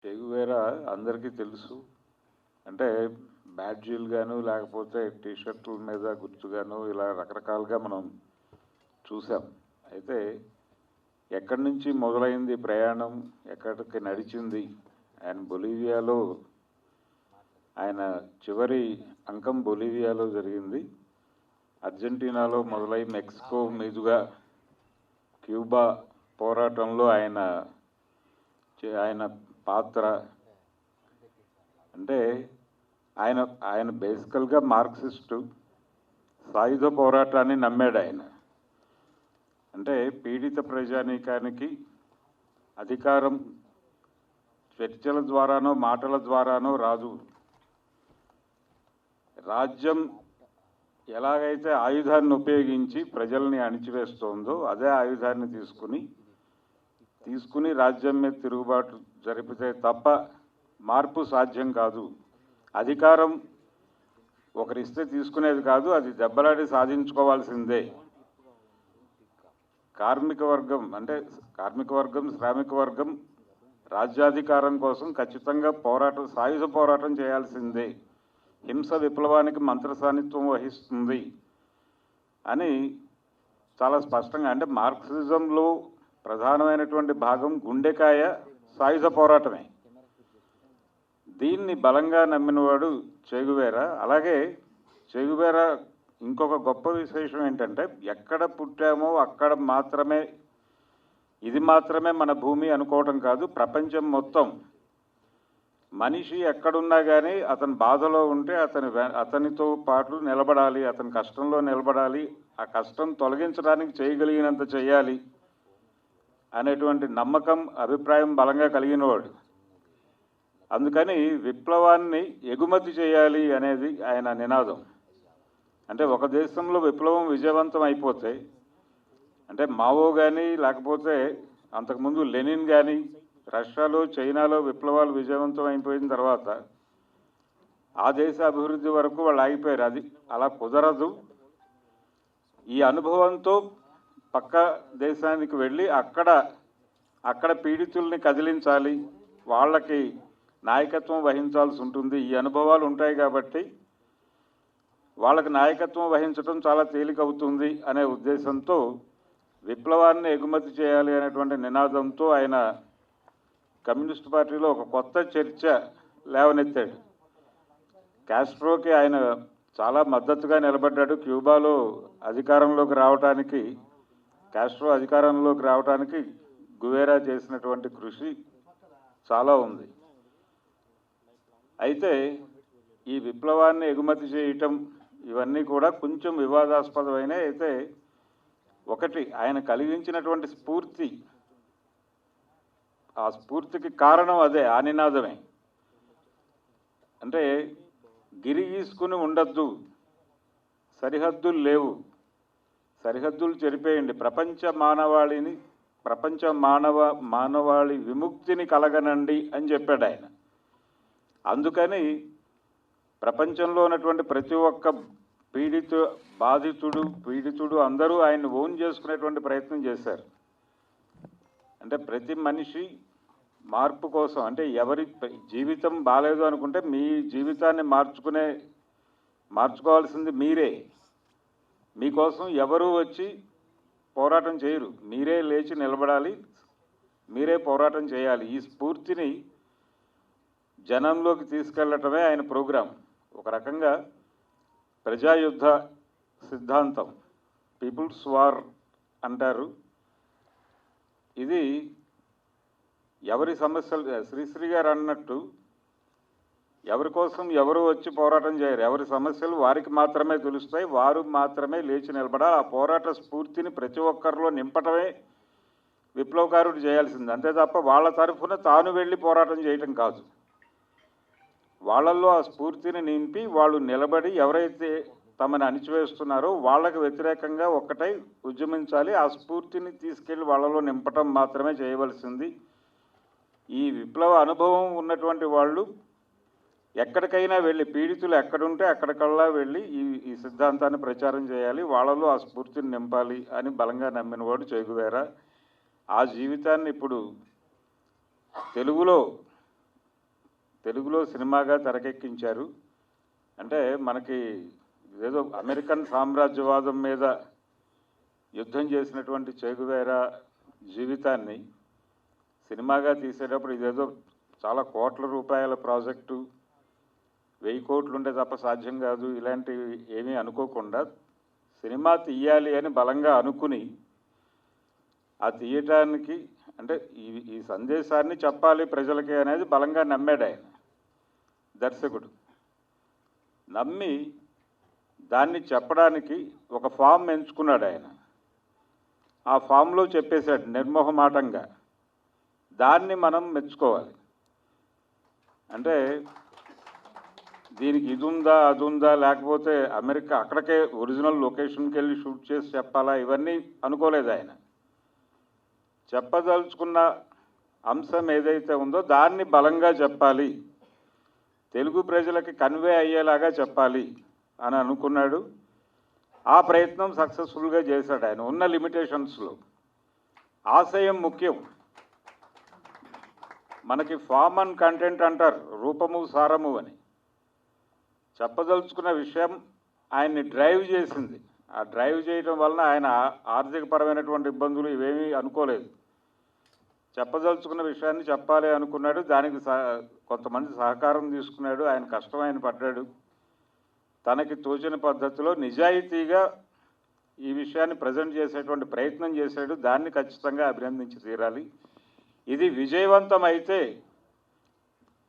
చెగువేరా అందరికీ తెలుసు. అంటే బ్యాడ్జీలు గాను, లేకపోతే టీషర్టుల మీద గుర్తుగాను ఇలా రకరకాలుగా మనం చూసాం. అయితే ఎక్కడి నుంచి మొదలైంది ప్రయాణం, ఎక్కడికి నడిచింది? ఆయన బొలీవియాలో ఆయన చివరి అంకం బొలీవియాలో జరిగింది. అర్జెంటీనాలో మొదలై మెక్సికో మీదుగా క్యూబా పోరాటంలో ఆయన పాత్ర అంటే ఆయన బేసికల్గా మార్క్సిస్టు, సాయుధ పోరాటాన్ని నమ్మాడు ఆయన. అంటే పీడిత ప్రజానీకానికి అధికారం చర్చల ద్వారానో మాటల ద్వారానో రాదు. రాజ్యం ఎలాగైతే ఆయుధాన్ని ఉపయోగించి ప్రజల్ని అణిచివేస్తోందో అదే ఆయుధాన్ని తీసుకుని రాజ్యం మీద తిరుగుబాటు జరిపితే తప్ప మార్పు సాధ్యం కాదు. అధికారం ఒకరిస్తే తీసుకునేది కాదు, అది దెబ్బలాడి సాధించుకోవాల్సిందే. కార్మిక వర్గం శ్రామిక వర్గం రాజ్యాధికారం కోసం ఖచ్చితంగా సాయుధ పోరాటం చేయాల్సిందే. హింస విప్లవానికి మంత్రసానిత్వం వహిస్తుంది అని చాలా స్పష్టంగా, అంటే మార్క్సిజంలో ప్రధానమైనటువంటి భాగం గుండెకాయ సాయుధ పోరాటమే. దీన్ని బలంగా నమ్మినవాడు చెగువేరా. అలాగే చెగువేరా ఇంకొక గొప్ప విశేషం ఏంటంటే, ఎక్కడ పుట్టామో అక్కడ మాత్రమే, ఇది మాత్రమే మన భూమి అనుకోవటం కాదు. ప్రపంచం మొత్తం మనిషి ఎక్కడున్నా కానీ అతని బాధలో ఉంటే అతనితో పాటు నిలబడాలి, అతని కష్టంలో నిలబడాలి, ఆ కష్టం తొలగించడానికి చేయగలిగినంత చేయాలి అనేటువంటి నమ్మకం, అభిప్రాయం బలంగా కలిగినవాడు. అందుకని విప్లవాన్ని ఎగుమతి చేయాలి అనేది ఆయన నినాదం. అంటే ఒక దేశంలో విప్లవం విజయవంతం అయిపోతే, అంటే మావో కానీ లేకపోతే అంతకుముందు లెనిన్ కానీ, రష్యాలో చైనాలో విప్లవాలు విజయవంతం అయిపోయిన తర్వాత ఆ దేశ అభివృద్ధి వరకు వాళ్ళు ఆగిపోయారు. అది అలా కుదరదు. ఈ అనుభవంతో పక్క దేశానికి వెళ్ళి అక్కడ పీడితుల్ని కదిలించాలి, వాళ్ళకి నాయకత్వం వహించాల్సి ఉంటుంది. ఈ అనుభవాలు ఉంటాయి కాబట్టి వాళ్ళకి నాయకత్వం వహించడం చాలా తేలికవుతుంది అనే ఉద్దేశంతో విప్లవాన్ని ఎగుమతి చేయాలి అనేటువంటి నినాదంతో ఆయన కమ్యూనిస్ట్ పార్టీలో ఒక కొత్త చర్చ లేవనెత్తాడు. కాస్ట్రోకి ఆయన చాలా మద్దతుగా నిలబడ్డాడు. క్యూబాలో కాస్ట్రో అధికారంలోకి రావడానికి గువేరా చేసినటువంటి కృషి చాలా ఉంది. అయితే ఈ విప్లవాన్ని ఎగుమతి చేయటం ఇవన్నీ కూడా కొంచెం వివాదాస్పదమైన, అయితే ఒకటి ఆయన కలిగించినటువంటి స్ఫూర్తి, ఆ స్ఫూర్తికి కారణం అదే, ఆ నినాదమే. అంటే గిరి గీసుకుని ఉండద్దు, సరిహద్దులు లేవు, సరిహద్దులు చెరిపేయండి, ప్రపంచ మానవాళి విముక్తిని కలగనండి అని చెప్పాడు ఆయన. అందుకని ప్రపంచంలో ఉన్నటువంటి ప్రతి ఒక్క పీడితుడు అందరూ ఆయన్ని ఓన్ చేసుకునేటువంటి ప్రయత్నం చేశారు. అంటే ప్రతి మనిషి మార్పు కోసం, అంటే ఎవరి జీవితం బాగాలేదు అనుకుంటే మీ జీవితాన్ని మార్చుకోవాల్సింది మీరే. మీకోసం ఎవరూ వచ్చి పోరాటం చేయరు, మీరే లేచి నిలబడాలి, మీరే పోరాటం చేయాలి. ఈ స్ఫూర్తిని జనంలోకి తీసుకెళ్లటమే ఆయన ప్రోగ్రాం. ఒక రకంగా ప్రజాయుద్ధ సిద్ధాంతం, పీపుల్స్ వార్ అంటారు. ఇది ఎవరి సమస్యలు, శ్రీశ్రీ గారు అన్నట్టు ఎవరి కోసం ఎవరు వచ్చి పోరాటం చేయరు, ఎవరి సమస్యలు వారికి మాత్రమే తెలుస్తాయి, వారు మాత్రమే లేచి నిలబడాలి. ఆ పోరాట స్ఫూర్తిని ప్రతి ఒక్కరిలో నింపటమే విప్లవకారుడు చేయాల్సింది. అంతే తప్ప వాళ్ళ తరఫున తాను వెళ్ళి పోరాటం చేయటం కాదు. వాళ్ళల్లో ఆ స్ఫూర్తిని నింపి వాళ్ళు నిలబడి ఎవరైతే తమని అణిచివేస్తున్నారో వాళ్ళకు వ్యతిరేకంగా ఒక్కటై ఉద్యమించాలి. ఆ స్ఫూర్తిని తీసుకెళ్లి వాళ్ళలో నింపటం మాత్రమే చేయవలసింది. ఈ విప్లవ అనుభవం ఉన్నటువంటి వాళ్ళు ఎక్కడికైనా వెళ్ళి, పీడితులు ఎక్కడుంటే అక్కడికల్లా వెళ్ళి ఈ సిద్ధాంతాన్ని ప్రచారం చేయాలి, వాళ్ళలో ఆ స్ఫూర్తిని నింపాలి అని బలంగా నమ్మినవాడు చెగువేరా. ఆ జీవితాన్ని ఇప్పుడు తెలుగులో తెలుగులో సినిమాగా తెరకెక్కించారు. అంటే మనకి ఏదో అమెరికన్ సామ్రాజ్యవాదం మీద యుద్ధం చేసినటువంటి చెగువేరా జీవితాన్ని సినిమాగా తీసేటప్పుడు ఇదేదో చాలా కోట్ల రూపాయల ప్రాజెక్టు, 1000 కోట్లు ఉంటే తప్ప సాధ్యం కాదు, ఇలాంటివి ఏమీ అనుకోకుండా సినిమా తీయాలి అని బలంగా అనుకుని ఆ తీయటానికి అంటే ఈ సందేశాన్ని చెప్పాలి ప్రజలకి అనేది బలంగా నమ్మాడు ఆయన దర్శకుడు. నమ్మి దాన్ని చెప్పడానికి ఒక ఫామ్ ఎంచుకున్నాడు ఆయన. ఆ ఫామ్లో చెప్పేశాడు నిర్మోహమాటంగా. దాన్ని మనం మెచ్చుకోవాలి. అంటే దీనికి ఇది ఉందా అది ఉందా, లేకపోతే అమెరికా అక్కడికే ఒరిజినల్ లొకేషన్కి వెళ్ళి షూట్ చేసి చెప్పాలా, ఇవన్నీ అనుకోలేదు ఆయన. చెప్పదలుచుకున్న అంశం ఏదైతే ఉందో దాన్ని బలంగా చెప్పాలి, తెలుగు ప్రజలకి కన్వే అయ్యేలాగా చెప్పాలి అని అనుకున్నాడు. ఆ ప్రయత్నం సక్సెస్ఫుల్గా చేశాడు ఆయన ఉన్న లిమిటేషన్స్లో. ఆశయం ముఖ్యం. మనకి ఫామ్ అండ్ కంటెంట్ అంటారు, రూపము సారము అని. చెప్పదలుచుకున్న విషయం ఆయన్ని డ్రైవ్ చేసింది. ఆ డ్రైవ్ చేయడం వలన ఆయన ఆర్థికపరమైనటువంటి ఇబ్బందులు ఇవేమీ అనుకోలేదు. చెప్పదలుచుకున్న విషయాన్ని చెప్పాలి అనుకున్నాడు. దానికి కొంతమంది సహకారం తీసుకున్నాడు. ఆయన కష్టం ఆయన పడ్డాడు. తనకి తోచిన పద్ధతిలో నిజాయితీగా ఈ విషయాన్ని ప్రజెంట్ చేసేటువంటి ప్రయత్నం చేశాడు. దాన్ని ఖచ్చితంగా అభినందించి తీరాలి. ఇది విజయవంతం అయితే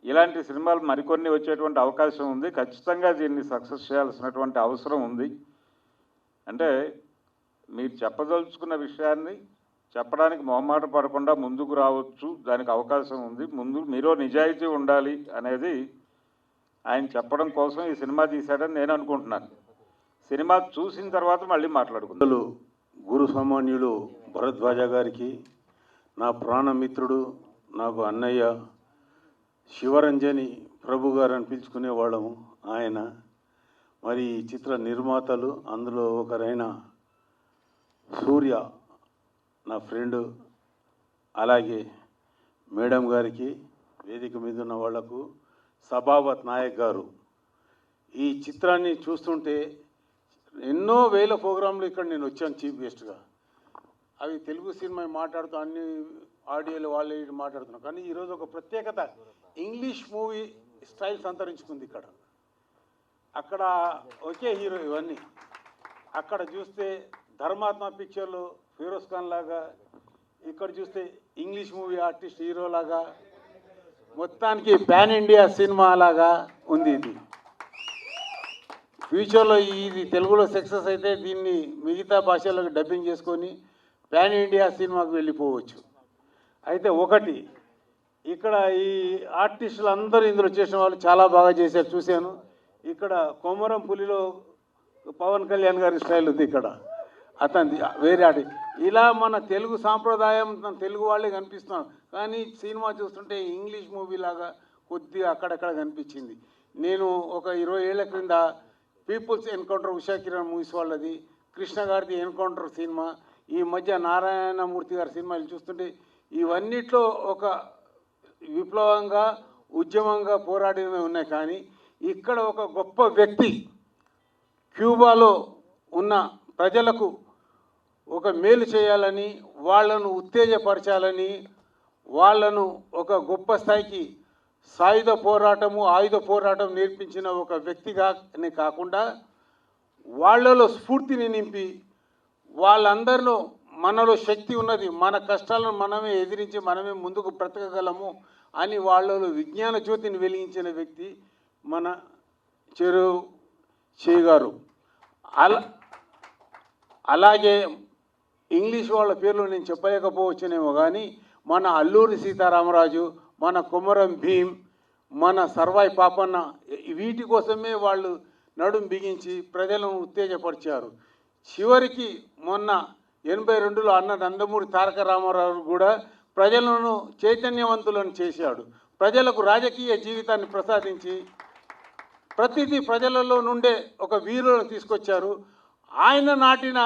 ఇలాంటి సినిమాలు మరికొన్ని వచ్చేటువంటి అవకాశం ఉంది. ఖచ్చితంగా దీన్ని సక్సెస్ చేయాల్సినటువంటి అవసరం ఉంది. అంటే మీరు చెప్పదలుచుకున్న విషయాన్ని చెప్పడానికి మొహమాట పడకుండా ముందుకు రావచ్చు, దానికి అవకాశం ఉంది. ముందు మీరో నిజాయితీ ఉండాలి అనేది ఆయన చెప్పడం కోసం ఈ సినిమా తీశాడని నేను అనుకుంటున్నాను. సినిమా చూసిన తర్వాత మళ్ళీ మాట్లాడుకుందాం. గురు సామాన్యులు భరద్వాజ గారికి, నా ప్రాణమిత్రుడు, నాకు అన్నయ్య శివరంజని ప్రభు గారు అని పిలుచుకునేవాళ్ళము ఆయన. మరి ఈ చిత్ర నిర్మాతలు అందులో ఒకరైన సూర్య నా ఫ్రెండు, అలాగే మేడం గారికి, వేదిక మీద ఉన్న వాళ్లకు, సబావత్ నాయక్ గారు. ఈ చిత్రాన్ని చూస్తుంటే ఎన్నో వేల ప్రోగ్రాంలు ఇక్కడ నేను వచ్చాను చీఫ్ గెస్ట్గా. అవి తెలుగు సినిమా మాట్లాడుతూ అన్ని ఆడియోలు వాళ్ళు మాట్లాడుతున్నాను. కానీ ఈరోజు ఒక ప్రత్యేకత, ఇంగ్లీష్ మూవీ స్టైల్ సంతరించుకుంది ఇక్కడ. అక్కడ ఒకే హీరో ఇవన్నీ. అక్కడ చూస్తే ధర్మాత్మ పిక్చర్లో ఫిరోజ్ ఖాన్ లాగా, ఇక్కడ చూస్తే ఇంగ్లీష్ మూవీ ఆర్టిస్ట్ హీరో లాగా, మొత్తానికి పాన్ ఇండియా సినిమా లాగా ఉంది ఇది. ఫ్యూచర్లో ఇది తెలుగులో సక్సెస్ అయితే దీన్ని మిగతా భాషలకు డబ్బింగ్ చేసుకొని పాన్ ఇండియా సినిమాకు వెళ్ళిపోవచ్చు. అయితే ఒకటి, ఇక్కడ ఈ ఆర్టిస్టులు అందరూ ఇందులో చేసిన వాళ్ళు చాలా బాగా చేశారు, చూశాను. ఇక్కడ కొమరం పులిలో పవన్ కళ్యాణ్ గారి స్టైల్ ఉంది ఇక్కడ, అతనిది వేరే ఆడి. ఇలా మన తెలుగు సాంప్రదాయం తెలుగు వాళ్ళే కనిపిస్తున్నాం. కానీ సినిమా చూస్తుంటే ఇంగ్లీష్ మూవీ లాగా కొద్దిగా అక్కడక్కడ కనిపించింది. నేను ఒక 20 ఏళ్ల క్రింద people's encounter Usha Kiran movies వాళ్ళది, కృష్ణ గారిది ఎన్కౌంటర్ సినిమా, ఈ మధ్య నారాయణమూర్తి గారి సినిమాలు చూస్తుంటే ఇవన్నిట్లో ఒక విప్లవంగా ఉద్యమంగా పోరాడినవి ఉన్నాయి. కానీ ఇక్కడ ఒక గొప్ప వ్యక్తి క్యూబాలో ఉన్న ప్రజలకు ఒక మేలు చేయాలని, వాళ్ళను ఉత్తేజపరచాలని, వాళ్ళను ఒక గొప్ప స్థాయికి సాయుధ పోరాటము ఆయుధ పోరాటం నేర్పించిన ఒక వ్యక్తిగానే కాకుండా వాళ్ళలో స్ఫూర్తిని నింపి వాళ్ళందరిలో మనలో శక్తి ఉన్నది, మన కష్టాలను మనమే ఎదిరించి మనమే ముందుకు బ్రతకగలము అని వాళ్ళలో విజ్ఞాన జ్యోతిని వెలిగించిన వ్యక్తి మన చెరువు గారు. అలాగే ఇంగ్లీష్ వాళ్ళ పేర్లు నేను చెప్పలేకపోవచ్చునేమో, కానీ మన అల్లూరి సీతారామరాజు, మన కొమరం భీం, మన సర్వాయి పాపన్న, వీటి కోసమే వాళ్ళు నడుం బిగించి ప్రజలను ఉత్తేజపరిచారు. చివరికి మొన్న 82లో అన్న నందమూరి తారక రామారావు కూడా ప్రజలను చైతన్యవంతులను చేశాడు. ప్రజలకు రాజకీయ జీవితాన్ని ప్రసాదించి ప్రతిదీ ప్రజలలో నుండే ఒక వీరులను తీసుకొచ్చారు. ఆయన నాటిన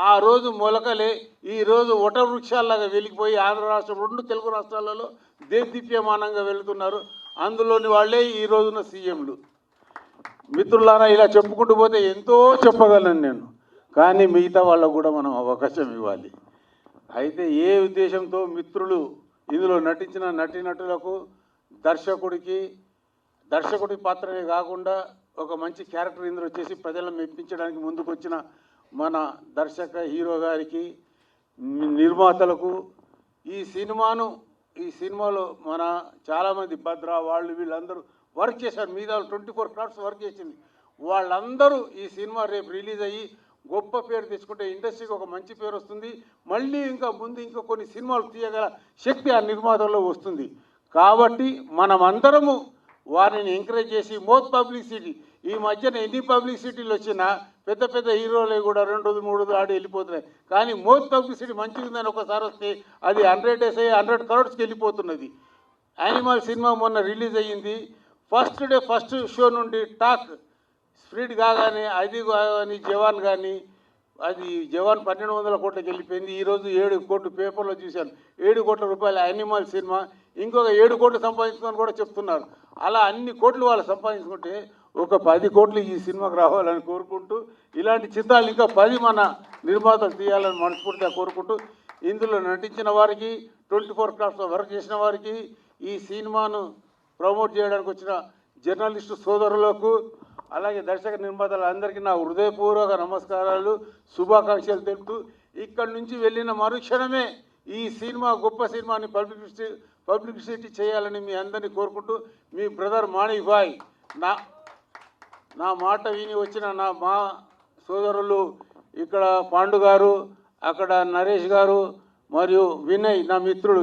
ఆ రోజు మొలకలే ఈరోజు వట వృక్షాల్లాగా వెలిగిపోయి ఆంధ్ర రాష్ట్రం, 2 తెలుగు రాష్ట్రాలలో దేదీప్యమానంగా వెళుతున్నారు. అందులోని వాళ్ళే ఈ రోజున సీఎంలు. మిత్రులారా, ఇలా చెప్పుకుంటూ పోతే ఎంతో చెప్పగలను నేను, కానీ మిగతా వాళ్ళకు కూడా మనం అవకాశం ఇవ్వాలి. అయితే ఏ ఉద్దేశంతో మిత్రులు ఇందులో నటించిన నటీనటులకు, దర్శకుడి పాత్రనే కాకుండా ఒక మంచి క్యారెక్టర్ ఇందులో చేసి ప్రజలను మెప్పించడానికి ముందుకు వచ్చిన మన దర్శక హీరో గారికి, నిర్మాతలకు, ఈ సినిమాలో మన చాలామంది భద్ర వాళ్ళు వీళ్ళందరూ వర్క్ చేశారు. మీద 24 క్రాఫ్ట్స్ వర్క్ చేసింది. వాళ్ళందరూ ఈ సినిమా రేపు రిలీజ్ అయ్యి గొప్ప పేరు తెచ్చుకుంటే ఇండస్ట్రీకి ఒక మంచి పేరు వస్తుంది. మళ్ళీ ఇంకా కొన్ని సినిమాలు తీయగల శక్తి ఆ నిర్మాతల్లో వస్తుంది. కాబట్టి మనమందరము వారిని ఎంకరేజ్ చేసి పబ్లిసిటీ, ఈ మధ్యన ఎన్ని పబ్లిసిటీలు వచ్చినా పెద్ద పెద్ద హీరోలు కూడా 2 రోజులు 3 రోజులు ఆడి వెళ్ళిపోతున్నాయి. కానీ పబ్లిసిటీ మంచిగా ఉందని ఒకసారి వస్తే అది 100 days అయ్యి 100 crores వెళ్ళిపోతున్నది. యానిమల్ సినిమా మొన్న రిలీజ్ అయ్యింది. ఫస్ట్ డే ఫస్ట్ షో నుండి టాక్ స్ప్రెడ్ కాగానే అది కానీ జవాన్ కానీ, అది జవాన్ 1200 కోట్లకి వెళ్ళిపోయింది. ఈరోజు 7 కోట్లు పేపర్లో చూశాను. 7 కోట్ల రూపాయల యానిమల్ సినిమా ఇంకొక 7 కోట్లు సంపాదించుకొని కూడా చెప్తున్నారు. అలా అన్ని కోట్లు వాళ్ళు సంపాదించుకుంటే ఒక 10 కోట్లు ఈ సినిమాకు రావాలని కోరుకుంటూ, ఇలాంటి చిత్రాలు ఇంకా 10 మన నిర్మాతలు తీయాలని మనస్ఫూర్తిగా కోరుకుంటూ, ఇందులో నటించిన వారికి, 24 క్రాఫ్ట్స్లో వర్క్ చేసిన వారికి, ఈ సినిమాను ప్రమోట్ చేయడానికి వచ్చిన జర్నలిస్టు సోదరులకు, అలాగే దర్శక నిర్మాతలందరికీ నా హృదయపూర్వక నమస్కారాలు, శుభాకాంక్షలు తెలుపుతూ, ఇక్కడి నుంచి వెళ్ళిన మరుక్షణమే ఈ సినిమా గొప్ప సినిమాని పబ్లిసిటీ చేయాలని మీ అందరినీ కోరుకుంటూ, మీ బ్రదర్ మాణిక్భాయ్. నా మాట విని వచ్చిన మా సోదరులు ఇక్కడ పాండు గారు, అక్కడ నరేష్ గారు మరియు వినయ్ నా మిత్రుడు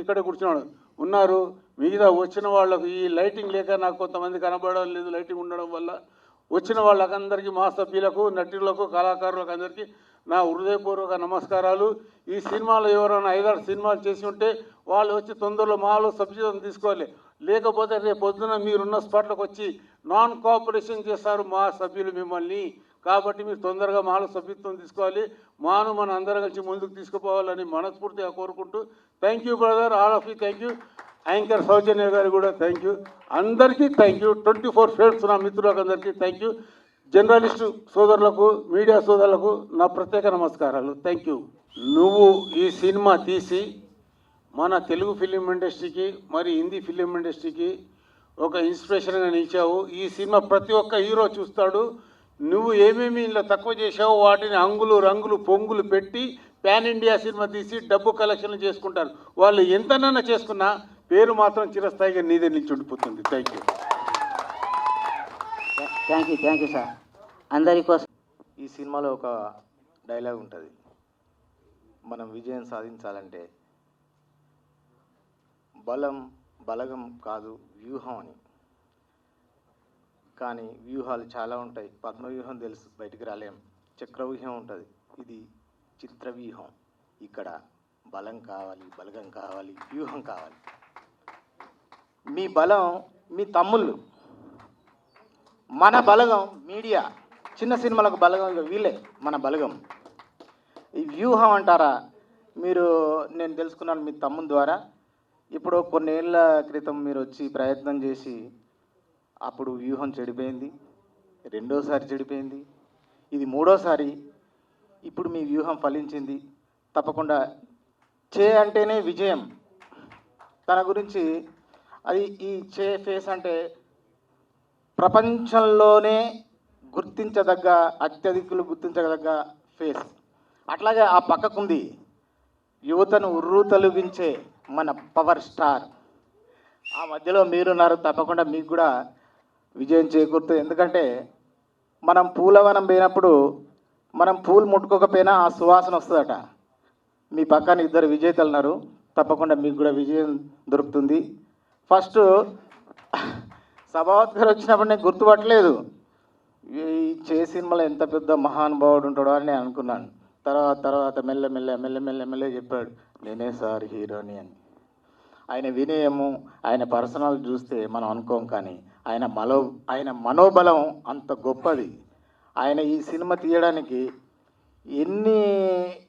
ఇక్కడ కూర్చున్నాడు ఉన్నారు. మిగతా వచ్చిన వాళ్ళకు ఈ లైటింగ్ లేక నాకు కొంతమంది కనబడడం లేదు, లైటింగ్ ఉండడం వల్ల. వచ్చిన వాళ్ళకందరికీ, మా సభ్యులకు, నటులకు, కళాకారులకు అందరికీ నా హృదయపూర్వక నమస్కారాలు. ఈ సినిమాలో ఎవరైనా 5-6 సినిమాలు చేసి ఉంటే వాళ్ళు వచ్చి తొందరలో మాలో సభ్యత్వం తీసుకోవాలి. లేకపోతే రేపు పొద్దున మీరున్న స్పాట్లకు వచ్చి నాన్ కోఆపరేషన్ చేస్తారు మా సభ్యులు మిమ్మల్ని. కాబట్టి మీరు తొందరగా మాలో సభ్యత్వం తీసుకోవాలి. మన అందరం కలిసి ముందుకు తీసుకుపోవాలని మనస్ఫూర్తిగా కోరుకుంటూ, thank you brother, all of you thank you. Anchor Soujanya garu కూడా థ్యాంక్ యూ. అందరికీ థ్యాంక్ యూ. 24 ఫ్రెండ్స్ నా మిత్రులకు అందరికీ థ్యాంక్ యూ. జర్నలిస్టు సోదరులకు, మీడియా సోదరులకు నా ప్రత్యేక నమస్కారాలు. Thank you. నువ్వు ఈ సినిమా తీసి మన తెలుగు ఫిలిం ఇండస్ట్రీకి, మరి హిందీ ఫిలిం ఇండస్ట్రీకి ఒక ఇన్స్పిరేషన్గా నిలిచావు. ఈ సినిమా ప్రతి ఒక్క హీరో చూస్తాడు. నువ్వు ఏమేమి ఇలా తక్కువ చేసావో వాటిని అంగులు రంగులు పొంగులు పెట్టి పాన్ ఇండియా సినిమా తీసి డబ్బు కలెక్షన్లు చేసుకుంటారు. వాళ్ళు ఎంతనన్నా చేసుకున్నా పేరు మాత్రం చిరస్థాయిగా నీదే నిలిచి ఉండిపోతుంది. Thank you sir. అందరి కోసం ఈ సినిమాలో ఒక డైలాగ్ ఉంటుంది, మనం విజయం సాధించాలంటే బలగం కాదు వ్యూహం అని. కానీ వ్యూహాలు చాలా ఉంటాయి. పద్మవ్యూహం తెలుసు, బయటికి రాలేం. చక్రవ్యూహం ఉంటుంది, ఇది చిత్రవ్యూహం. ఇక్కడ బలం కావాలి, బలగం కావాలి, వ్యూహం కావాలి. మీ బలం మీ తమ్ముళ్ళు, మన బలగం మీడియా. చిన్న సినిమాలకు బలగం వీళ్ళే మన బలగం. ఈ వ్యూహం అంటారా, నేను తెలుసుకున్నాను మీ తమ్ముని ద్వారా. ఇప్పుడు కొన్నేళ్ల క్రితం మీరు వచ్చి ప్రయత్నం చేసి అప్పుడు వ్యూహం చెడిపోయింది, రెండోసారి చెడిపోయింది, ఇది మూడోసారి. ఇప్పుడు మీ వ్యూహం ఫలించింది. తప్పకుండా అంటేనే విజయం. తన గురించి అది ఈ ఫేస్ అంటే ప్రపంచంలోనే అత్యధికులు గుర్తించదగ్గ ఫేస్. అట్లాగే ఆ పక్కకుంది యువతను ఉర్రూతలుగించే మన పవర్ స్టార్. ఆ మధ్యలో మీరున్నారు. తప్పకుండా మీకు కూడా విజయం చేకూరుతుంది. ఎందుకంటే మనం పూలవనం పోయినప్పుడు మనం పూలు ముట్టుకోకపోయినా ఆ సువాసన వస్తుందట. మీ పక్కన 2 విజేతలు ఉన్నారు. తప్పకుండా మీకు కూడా విజయం దొరుకుతుంది. ఫస్ట్ సభావత్ గారు వచ్చినప్పుడు నేను గుర్తుపట్టలేదు, ఈ సినిమాలో ఎంత పెద్ద మహానుభావుడు ఉంటాడో అని నేను అనుకున్నాను. తర్వాత మెల్లమెల్ల చెప్పాడు, నేనే సార్ హీరోని అని. ఆయన వినయము, ఆయన పర్సనల్ చూస్తే మనం అనుకోం, కానీ ఆయన మనోబలం అంత గొప్పది. ఆయన ఈ సినిమా తీయడానికి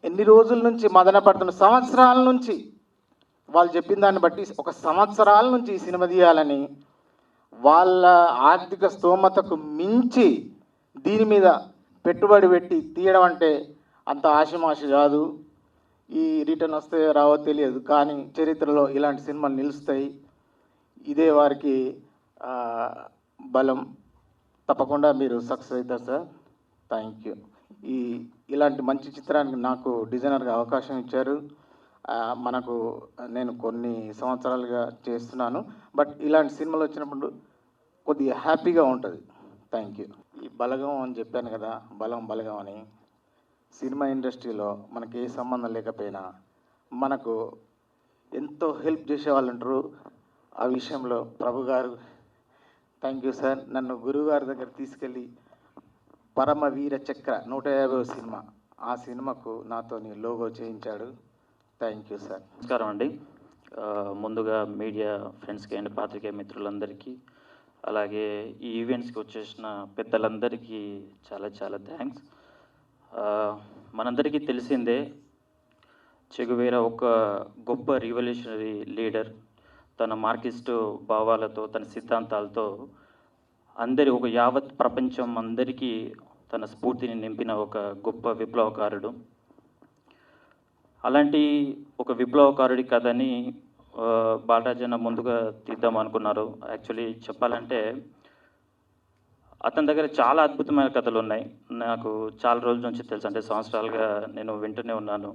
ఎన్ని రోజుల నుంచి మదన పడుతున్న, సంవత్సరాల నుంచి వాళ్ళు చెప్పిన దాన్ని బట్టి ఒక సంవత్సరాల నుంచి ఈ సినిమా తీయాలని, వాళ్ళ ఆర్థిక స్తోమతకు మించి దీని మీద పెట్టుబడి పెట్టి తీయడం అంటే అంత ఆశమాష కాదు. ఈ రిటర్న్ వస్తే రావో తెలియదు, కానీ చరిత్రలో ఇలాంటి సినిమాలు నిలుస్తాయి. ఇదే వారికి బలం. తప్పకుండా మీరు సక్సెస్ అవుతారు సార్. Thank you. ఇలాంటి మంచి చిత్రానికి నాకు డిజైనర్గా అవకాశం ఇచ్చారు. నేను కొన్ని సంవత్సరాలుగా చేస్తున్నాను, బట్ ఇలాంటి సినిమాలు వచ్చినప్పుడు కొద్దిగా హ్యాపీగా ఉంటుంది. Thank you. ఈ బలగం అని చెప్పాను కదా, బలగం అని. సినిమా ఇండస్ట్రీలో మనకి ఏ సంబంధం లేకపోయినా మనకు ఎంతో హెల్ప్ చేసేవాళ్ళు ఉంటారు. ఆ విషయంలో ప్రభు గారు థ్యాంక్ యూ సార్. నన్ను గురువు గారి దగ్గర తీసుకెళ్ళి పరమవీర చక్ర 150 సినిమా, ఆ సినిమాకు నాతోని లోగో చేయించాడు. Thank you sir. నమస్కారం అండి. ముందుగా మీడియా ఫ్రెండ్స్కి అండ్ పాత్రికేయ మిత్రులందరికీ, అలాగే ఈ ఈవెంట్స్కి వచ్చేసిన పెద్దలందరికీ చాలా చాలా థ్యాంక్స్. మనందరికీ తెలిసిందే, చెగువేరా ఒక గొప్ప రివల్యూషనరీ లీడర్. తన మార్కిస్టు భావాలతో, తన సిద్ధాంతాలతో ఒక యావత్ ప్రపంచం అందరికీ తన స్ఫూర్తిని నింపిన ఒక గొప్ప విప్లవకారుడు. అలాంటి ఒక విప్లవకారుడి కథని బాలరాజన్న ముందుగా తీద్దాం అనుకున్నారు. యాక్చువల్లీ చెప్పాలంటే అతని దగ్గర చాలా అద్భుతమైన కథలు ఉన్నాయి. నాకు చాలా రోజుల నుంచి తెలుసు, అంటే సంవత్సరాలుగా నేను వింటూనే ఉన్నాను.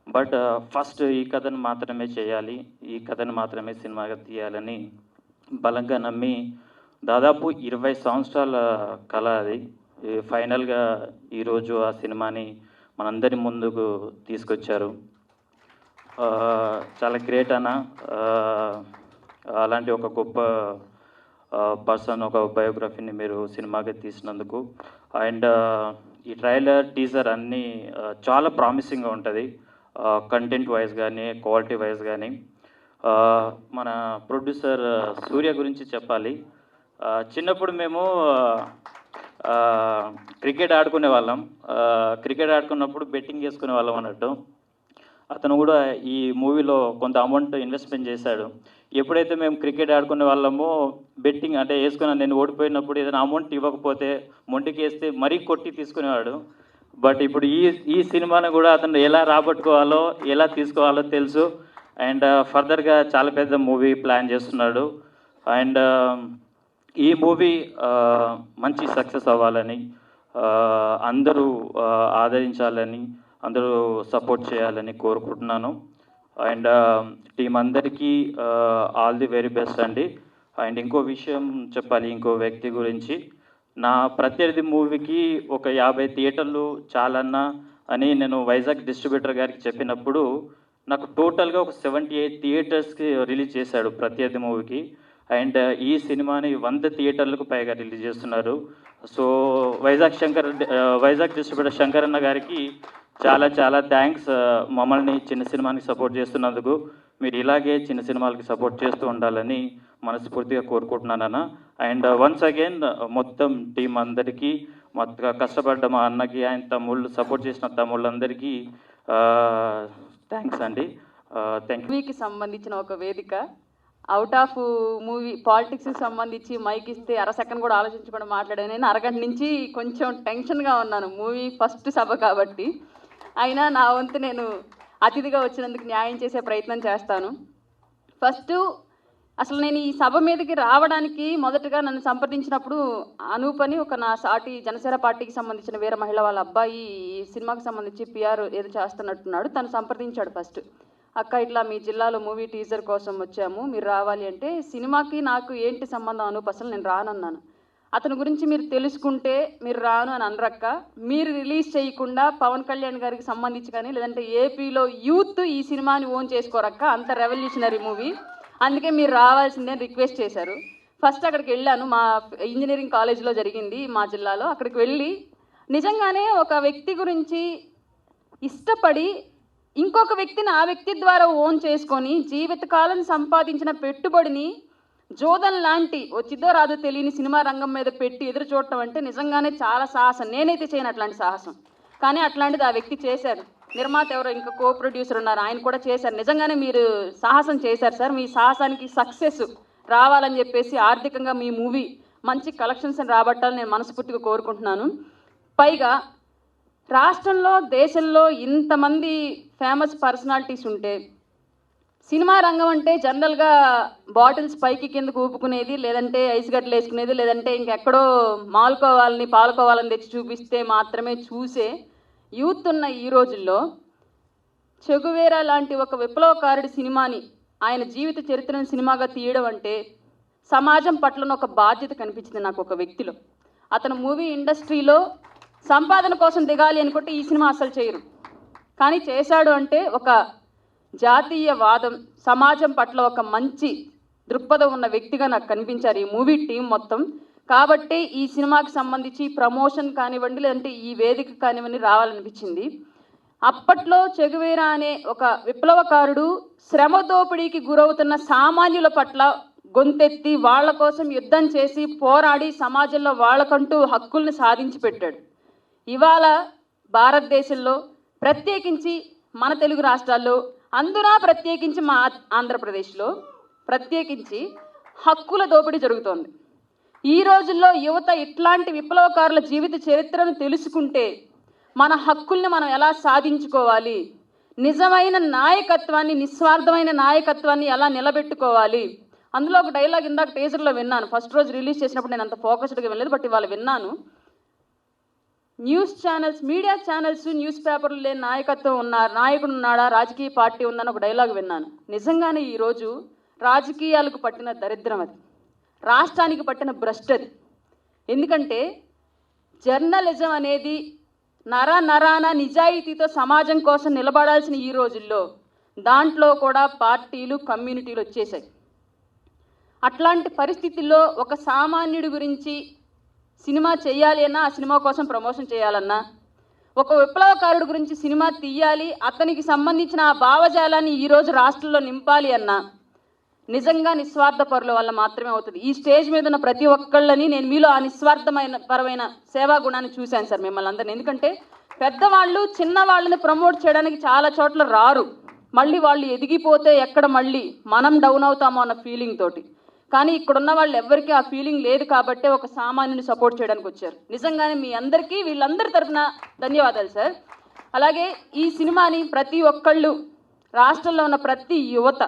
బట్ ఫస్ట్ ఈ కథను మాత్రమే చేయాలి, ఈ కథను మాత్రమే సినిమాగా తీయాలని బలంగా నమ్మి దాదాపు 20 సంవత్సరాల కళ అది. ఫైనల్గా ఈరోజు ఆ సినిమాని మనందరి ముందుకు తీసుకొచ్చారు. చాలా గ్రేట్ అన్న. అలాంటి ఒక గొప్ప పర్సన్, ఒక బయోగ్రఫీని మీరు సినిమాగా తీసినందుకు. అండ్ ఈ ట్రైలర్, టీజర్ అన్నీ చాలా ప్రామిసింగ్గా ఉంటుంది, కంటెంట్ వైజ్ కానీ, క్వాలిటీ వైజ్ కానీ. మన ప్రొడ్యూసర్ సూర్య గురించి చెప్పాలి. చిన్నప్పుడు మేము క్రికెట్ ఆడుకునే వాళ్ళం. క్రికెట్ ఆడుకున్నప్పుడు బెట్టింగ్ చేసుకునే వాళ్ళం అన్నట్టు. అతను కూడా ఈ మూవీలో కొంత అమౌంట్ ఇన్వెస్ట్మెంట్ చేశాడు. ఎప్పుడైతే మేము క్రికెట్ ఆడుకునే వాళ్ళమో, బెట్టింగ్ అంటే వేసుకున్నాను, నేను ఓడిపోయినప్పుడు ఏదైనా అమౌంట్ ఇవ్వకపోతే మొండికి వేస్తే మరీ కొట్టి తీసుకునేవాడు. బట్ ఇప్పుడు ఈ సినిమాను కూడా అతను ఎలా రాబట్టుకోవాలో, ఎలా తీసుకోవాలో తెలుసు. అండ్ ఫర్దర్గా చాలా పెద్ద మూవీ ప్లాన్ చేస్తున్నాడు. అండ్ ఈ మూవీ మంచి సక్సెస్ అవ్వాలని, అందరూ ఆదరించాలని, అందరూ సపోర్ట్ చేయాలని కోరుకుంటున్నాను. అండ్ టీం అందరికీ ఆల్ ది వెరీ బెస్ట్ అండి. అండ్ ఇంకో విషయం చెప్పాలి, ఇంకో వ్యక్తి గురించి. నా ప్రత్యర్థి మూవీకి ఒక 50 థియేటర్లు చాలన్నా అని నేను వైజాగ్ డిస్ట్రిబ్యూటర్ గారికి చెప్పినప్పుడు నాకు టోటల్గా ఒక 78 థియేటర్స్కి రిలీజ్ చేశాడు ప్రత్యర్థి మూవీకి. అండ్ ఈ సినిమాని 100 థియేటర్లకు పైగా రిలీజ్ చేస్తున్నారు. సో వైజాగ్ డిస్ట్రిబ్యూటర్ శంకర్ అన్న గారికి చాలా చాలా థ్యాంక్స్. మమ్మల్ని చిన్న సినిమానికి సపోర్ట్ చేస్తున్నందుకు. మీరు ఇలాగే చిన్న సినిమాలకి సపోర్ట్ చేస్తూ ఉండాలని మనస్ఫూర్తిగా కోరుకుంటున్నానన్న. అండ్ వన్స్ అగైన్ మొత్తం టీం అందరికీ, మొత్తగా కష్టపడ్డ మా అన్నకి, ఆయన తమ్ముళ్ళు, సపోర్ట్ చేసిన తమ్ముళ్ళందరికీ థ్యాంక్స్ అండి. Thank you. మూవీకి సంబంధించిన ఒక వేదిక, అవుట్ ఆఫ్ మూవీ పాలిటిక్స్కి సంబంధించి మైక్ ఇస్తే అర సెకండ్ కూడా ఆలోచించకుండా మాట్లాడాను. నేను అరగంట నుంచి కొంచెం టెన్షన్గా ఉన్నాను, మూవీ ఫస్ట్ సభ కాబట్టి. అయినా నా వంతు నేను అతిథిగా వచ్చినందుకు న్యాయం చేసే ప్రయత్నం చేస్తాను. ఫస్ట్ అసలు నేను ఈ సభ మీదకి రావడానికి మొదటగా నన్ను సంప్రదించినప్పుడు అనూప్ అని ఒక నా సాటి జనసేన పార్టీకి సంబంధించిన వేరే మహిళ వాళ్ళ అబ్బాయి ఈ సినిమాకి సంబంధించి పిఆర్ ఏదో చేస్తున్నట్టున్నాడు. తను సంప్రదించాడు ఫస్ట్. అక్క ఇట్లా మీ జిల్లాలో మూవీ టీజర్ కోసం వచ్చాము, మీరు రావాలి అంటే. సినిమాకి నాకు ఏంటి సంబంధం అనూప్, అసలు నేను రానన్నాను. అతని గురించి మీరు తెలుసుకుంటే మీరు రాను అని అనరక్క, మీరు రిలీజ్ చేయకుండా పవన్ కళ్యాణ్ గారికి సంబంధించి కానీ లేదంటే ఏపీలో యూత్ ఈ సినిమాని ఓన్ చేసుకోరక్క, అంత రెవల్యూషనరీ మూవీ, అందుకే మీరు రావాల్సిందే అని రిక్వెస్ట్ చేశారు. ఫస్ట్ అక్కడికి వెళ్ళాను, మా ఇంజనీరింగ్ కాలేజీలో జరిగింది మా జిల్లాలో. అక్కడికి వెళ్ళి నిజంగానే ఒక వ్యక్తి గురించి ఇష్టపడి ఇంకొక వ్యక్తిని ఆ వ్యక్తి ద్వారా ఓన్ చేసుకొని జీవితకాలం సంపాదించిన పెట్టుబడిని జోదన్ లాంటి వచ్చిద్దో రాదో తెలియని సినిమా రంగం మీద పెట్టి ఎదురు చూడటం అంటే నిజంగానే చాలా సాహసం. నేనైతే చేయను అట్లాంటి సాహసం, కానీ అట్లాంటిది ఆ వ్యక్తి చేశాడు. నిర్మాత ఎవరో ఇంకా కో ప్రొడ్యూసర్ ఉన్నారు, ఆయన కూడా చేశారు. నిజంగానే మీరు సాహసం చేశారు సార్. మీ సాహసానికి సక్సెస్ రావాలని చెప్పేసి ఆర్థికంగా మీ మూవీ మంచి కలెక్షన్స్ రాబట్టాలని నేను మనస్ఫూర్తిగా కోరుకుంటున్నాను. పైగా రాష్ట్రంలో దేశంలో ఇంతమంది ఫేమస్ పర్సనాలిటీస్ ఉంటే సినిమా రంగం అంటే జనరల్గా బాటిల్స్ పైకి కిందకు ఊపుకునేది, లేదంటే ఐస్ గడ్డలు వేసుకునేది, లేదంటే ఇంకెక్కడో పాలుకోవాలని తెచ్చి చూపిస్తే మాత్రమే చూసే యూత్ ఉన్న ఈ రోజుల్లో చెగువేరా లాంటి ఒక విప్లవకారుడి సినిమాని, ఆయన జీవిత చరిత్రను సినిమాగా తీయడం అంటే సమాజం పట్ల ఒక బాధ్యత కనిపించింది నాకు ఒక వ్యక్తిలో. అతను మూవీ ఇండస్ట్రీలో సంపాదన కోసం దిగాలి అనుకుంటే ఈ సినిమా అసలు చేయరు, కానీ చేశాడు అంటే ఒక జాతీయవాదం, సమాజం పట్ల ఒక మంచి దృక్పథం ఉన్న వ్యక్తిగా నాకు కనిపించారు ఈ మూవీ టీం మొత్తం. కాబట్టి ఈ సినిమాకి సంబంధించి ప్రమోషన్ కానివ్వండి, లేదంటే ఈ వేదిక కానివ్వండి రావాలనిపించింది. అప్పట్లో చెగువేరా అనే ఒక విప్లవకారుడు శ్రమ దోపిడీకి గురవుతున్న సామాన్యుల పట్ల గొంతెత్తి వాళ్ళ కోసం యుద్ధం చేసి పోరాడి సమాజంలో వాళ్ళకంటూ హక్కుల్ని సాధించి పెట్టాడు. ఇవాళ భారతదేశంలో ప్రత్యేకించి మన తెలుగు రాష్ట్రాల్లో, అందునా ప్రత్యేకించి మా ఆంధ్రప్రదేశ్లో ప్రత్యేకించి హక్కుల దోపిడీ జరుగుతోంది. ఈ రోజుల్లో యువత ఇట్లాంటి విప్లవకారుల జీవిత చరిత్రను తెలుసుకుంటే మన హక్కుల్ని మనం ఎలా సాధించుకోవాలి, నిజమైన నాయకత్వాన్ని, నిస్వార్థమైన నాయకత్వాన్ని ఎలా నిలబెట్టుకోవాలి. అందులో ఒక డైలాగ్ ఇందాక టీజర్లో విన్నాను, ఫస్ట్ రోజు రిలీజ్ చేసినప్పుడు నేను అంత ఫోకస్డ్గా వినలేదు, బట్ ఇవాళ విన్నాను. News channels, media channels, news పేపర్లు లేని నాయకత్వం నాయకుడు ఉన్నాడా, రాజకీయ పార్టీ ఉందని ఒక డైలాగ్ విన్నాను. నిజంగానే ఈరోజు రాజకీయాలకు పట్టిన దరిద్రం అది, రాష్ట్రానికి పట్టిన భ్రష్టు అది. ఎందుకంటే జర్నలిజం అనేది నరాన నిజాయితీతో సమాజం కోసం నిలబడాల్సిన ఈ రోజుల్లో దాంట్లో కూడా పార్టీలు, కమ్యూనిటీలు వచ్చేసాయి. అట్లాంటి పరిస్థితుల్లో ఒక సామాన్యుడి గురించి సినిమా చేయాలి అన్నా, ఆ సినిమా కోసం ప్రమోషన్ చేయాలన్నా, ఒక విప్లవకారుడి గురించి సినిమా తీయాలి, అతనికి సంబంధించిన ఆ భావజాలాన్ని ఈరోజు రాష్ట్రంలో నింపాలి అన్నా నిజంగా నిస్వార్థ పరుల వల్ల మాత్రమే అవుతుంది. ఈ స్టేజ్ మీద ఉన్న ప్రతి ఒక్కళ్ళని నేను మీలో ఆ నిస్వార్థమైన పరమైన సేవా గుణాన్ని చూశాను సార్ మిమ్మల్ని అందరినీ. ఎందుకంటే పెద్దవాళ్ళు చిన్నవాళ్ళని ప్రమోట్ చేయడానికి చాలా చోట్ల రారు, మళ్ళీ వాళ్ళు ఎదిగిపోతే ఎక్కడ మళ్ళీ మనం డౌన్ అవుతామో అన్న ఫీలింగ్ తోటి. కానీ ఇక్కడున్న వాళ్ళు ఎవరికీ ఆ ఫీలింగ్ లేదు కాబట్టే ఒక సామాన్యుని సపోర్ట్ చేయడానికి వచ్చారు. నిజంగానే మీ అందరికీ వీళ్ళందరి తరఫున ధన్యవాదాలు సార్. అలాగే ఈ సినిమాని ప్రతి ఒక్కళ్ళు, రాష్ట్రంలో ఉన్న ప్రతి యువత,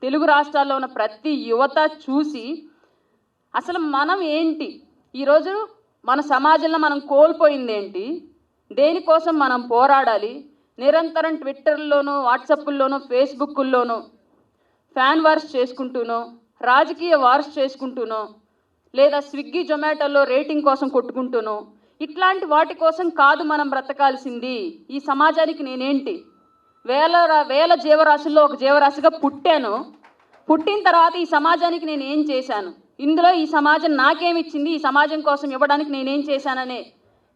తెలుగు రాష్ట్రాల్లో ఉన్న ప్రతి యువత చూసి అసలు మనం ఏంటి, ఈరోజు మన సమాజంలో మనం కోల్పోయింది ఏంటి, దేనికోసం మనం పోరాడాలి, నిరంతరం ట్విట్టర్లోనూ, వాట్సాప్ల్లోనూ, ఫేస్బుక్ల్లోనూ ఫ్యాన్ వార్స్ చేసుకుంటూనో, రాజకీయ వార్స్ చేసుకుంటూనో, లేదా స్విగ్గీ జొమాటోలో రేటింగ్ కోసం కొట్టుకుంటూనో, ఇట్లాంటి వాటి కోసం కాదు మనం బ్రతకాల్సింది. ఈ సమాజానికి నేనేంటి, వేల జీవరాశుల్లో ఒక జీవరాశిగా పుట్టాను, పుట్టిన తర్వాత ఈ సమాజానికి నేను ఏం చేశాను, ఇందులో ఈ సమాజం నాకేమిచ్చింది, ఈ సమాజం కోసం ఇవ్వడానికి నేనేం చేశాననే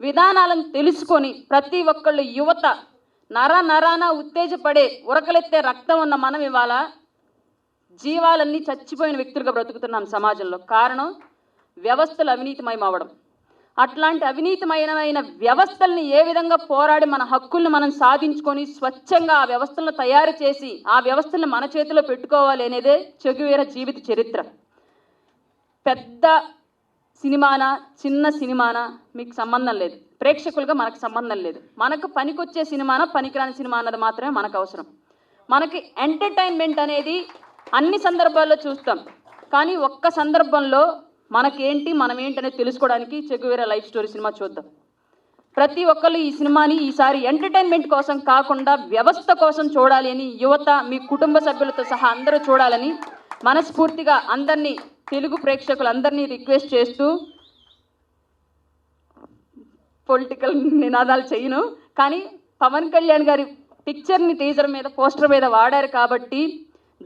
విధానాలను తెలుసుకొని ప్రతి ఒక్కళ్ళు యువత నరాన ఉత్తేజపడే ఉరకలెత్తే రక్తం ఉన్న మనం ఇవాళ జీవాలన్నీ చచ్చిపోయిన వ్యక్తులుగా బ్రతుకుతున్నాం సమాజంలో. కారణం వ్యవస్థలు అవినీతిమయం అవ్వడం. అట్లాంటి అవినీతిమైన వ్యవస్థల్ని ఏ విధంగా పోరాడి మన హక్కుల్ని మనం సాధించుకొని స్వచ్ఛంగా ఆ వ్యవస్థలను తయారు చేసి ఆ వ్యవస్థలను మన చేతిలో పెట్టుకోవాలి అనేదే చెగువేరా జీవిత చరిత్ర. పెద్ద సినిమానా చిన్న సినిమానా మీకు సంబంధం లేదు, ప్రేక్షకులుగా మనకు సంబంధం లేదు. మనకు పనికొచ్చే సినిమానా పనికిరాని సినిమా అన్నది మాత్రమే మనకు అవసరం. మనకి ఎంటర్టైన్మెంట్ అనేది అన్ని సందర్భాల్లో చూస్తాం, కానీ ఒక్క సందర్భంలో మనకేంటి మనం ఏంటి అనేది తెలుసుకోవడానికి చెగువేరా లైఫ్ స్టోరీ సినిమా చూద్దాం. ప్రతి ఒక్కళ్ళు ఈ సినిమాని ఈసారి ఎంటర్టైన్మెంట్ కోసం కాకుండా వ్యవస్థ కోసం చూడాలి అని యువత, మీ కుటుంబ సభ్యులతో సహా అందరూ చూడాలని మనస్ఫూర్తిగా అందరినీ, తెలుగు ప్రేక్షకులందరినీ రిక్వెస్ట్ చేస్తూ, పొలిటికల్ నినాదాలు చేయను, కానీ పవన్ కళ్యాణ్ గారి పిక్చర్ని టీజర్ మీద, పోస్టర్ మీద వాడారు కాబట్టి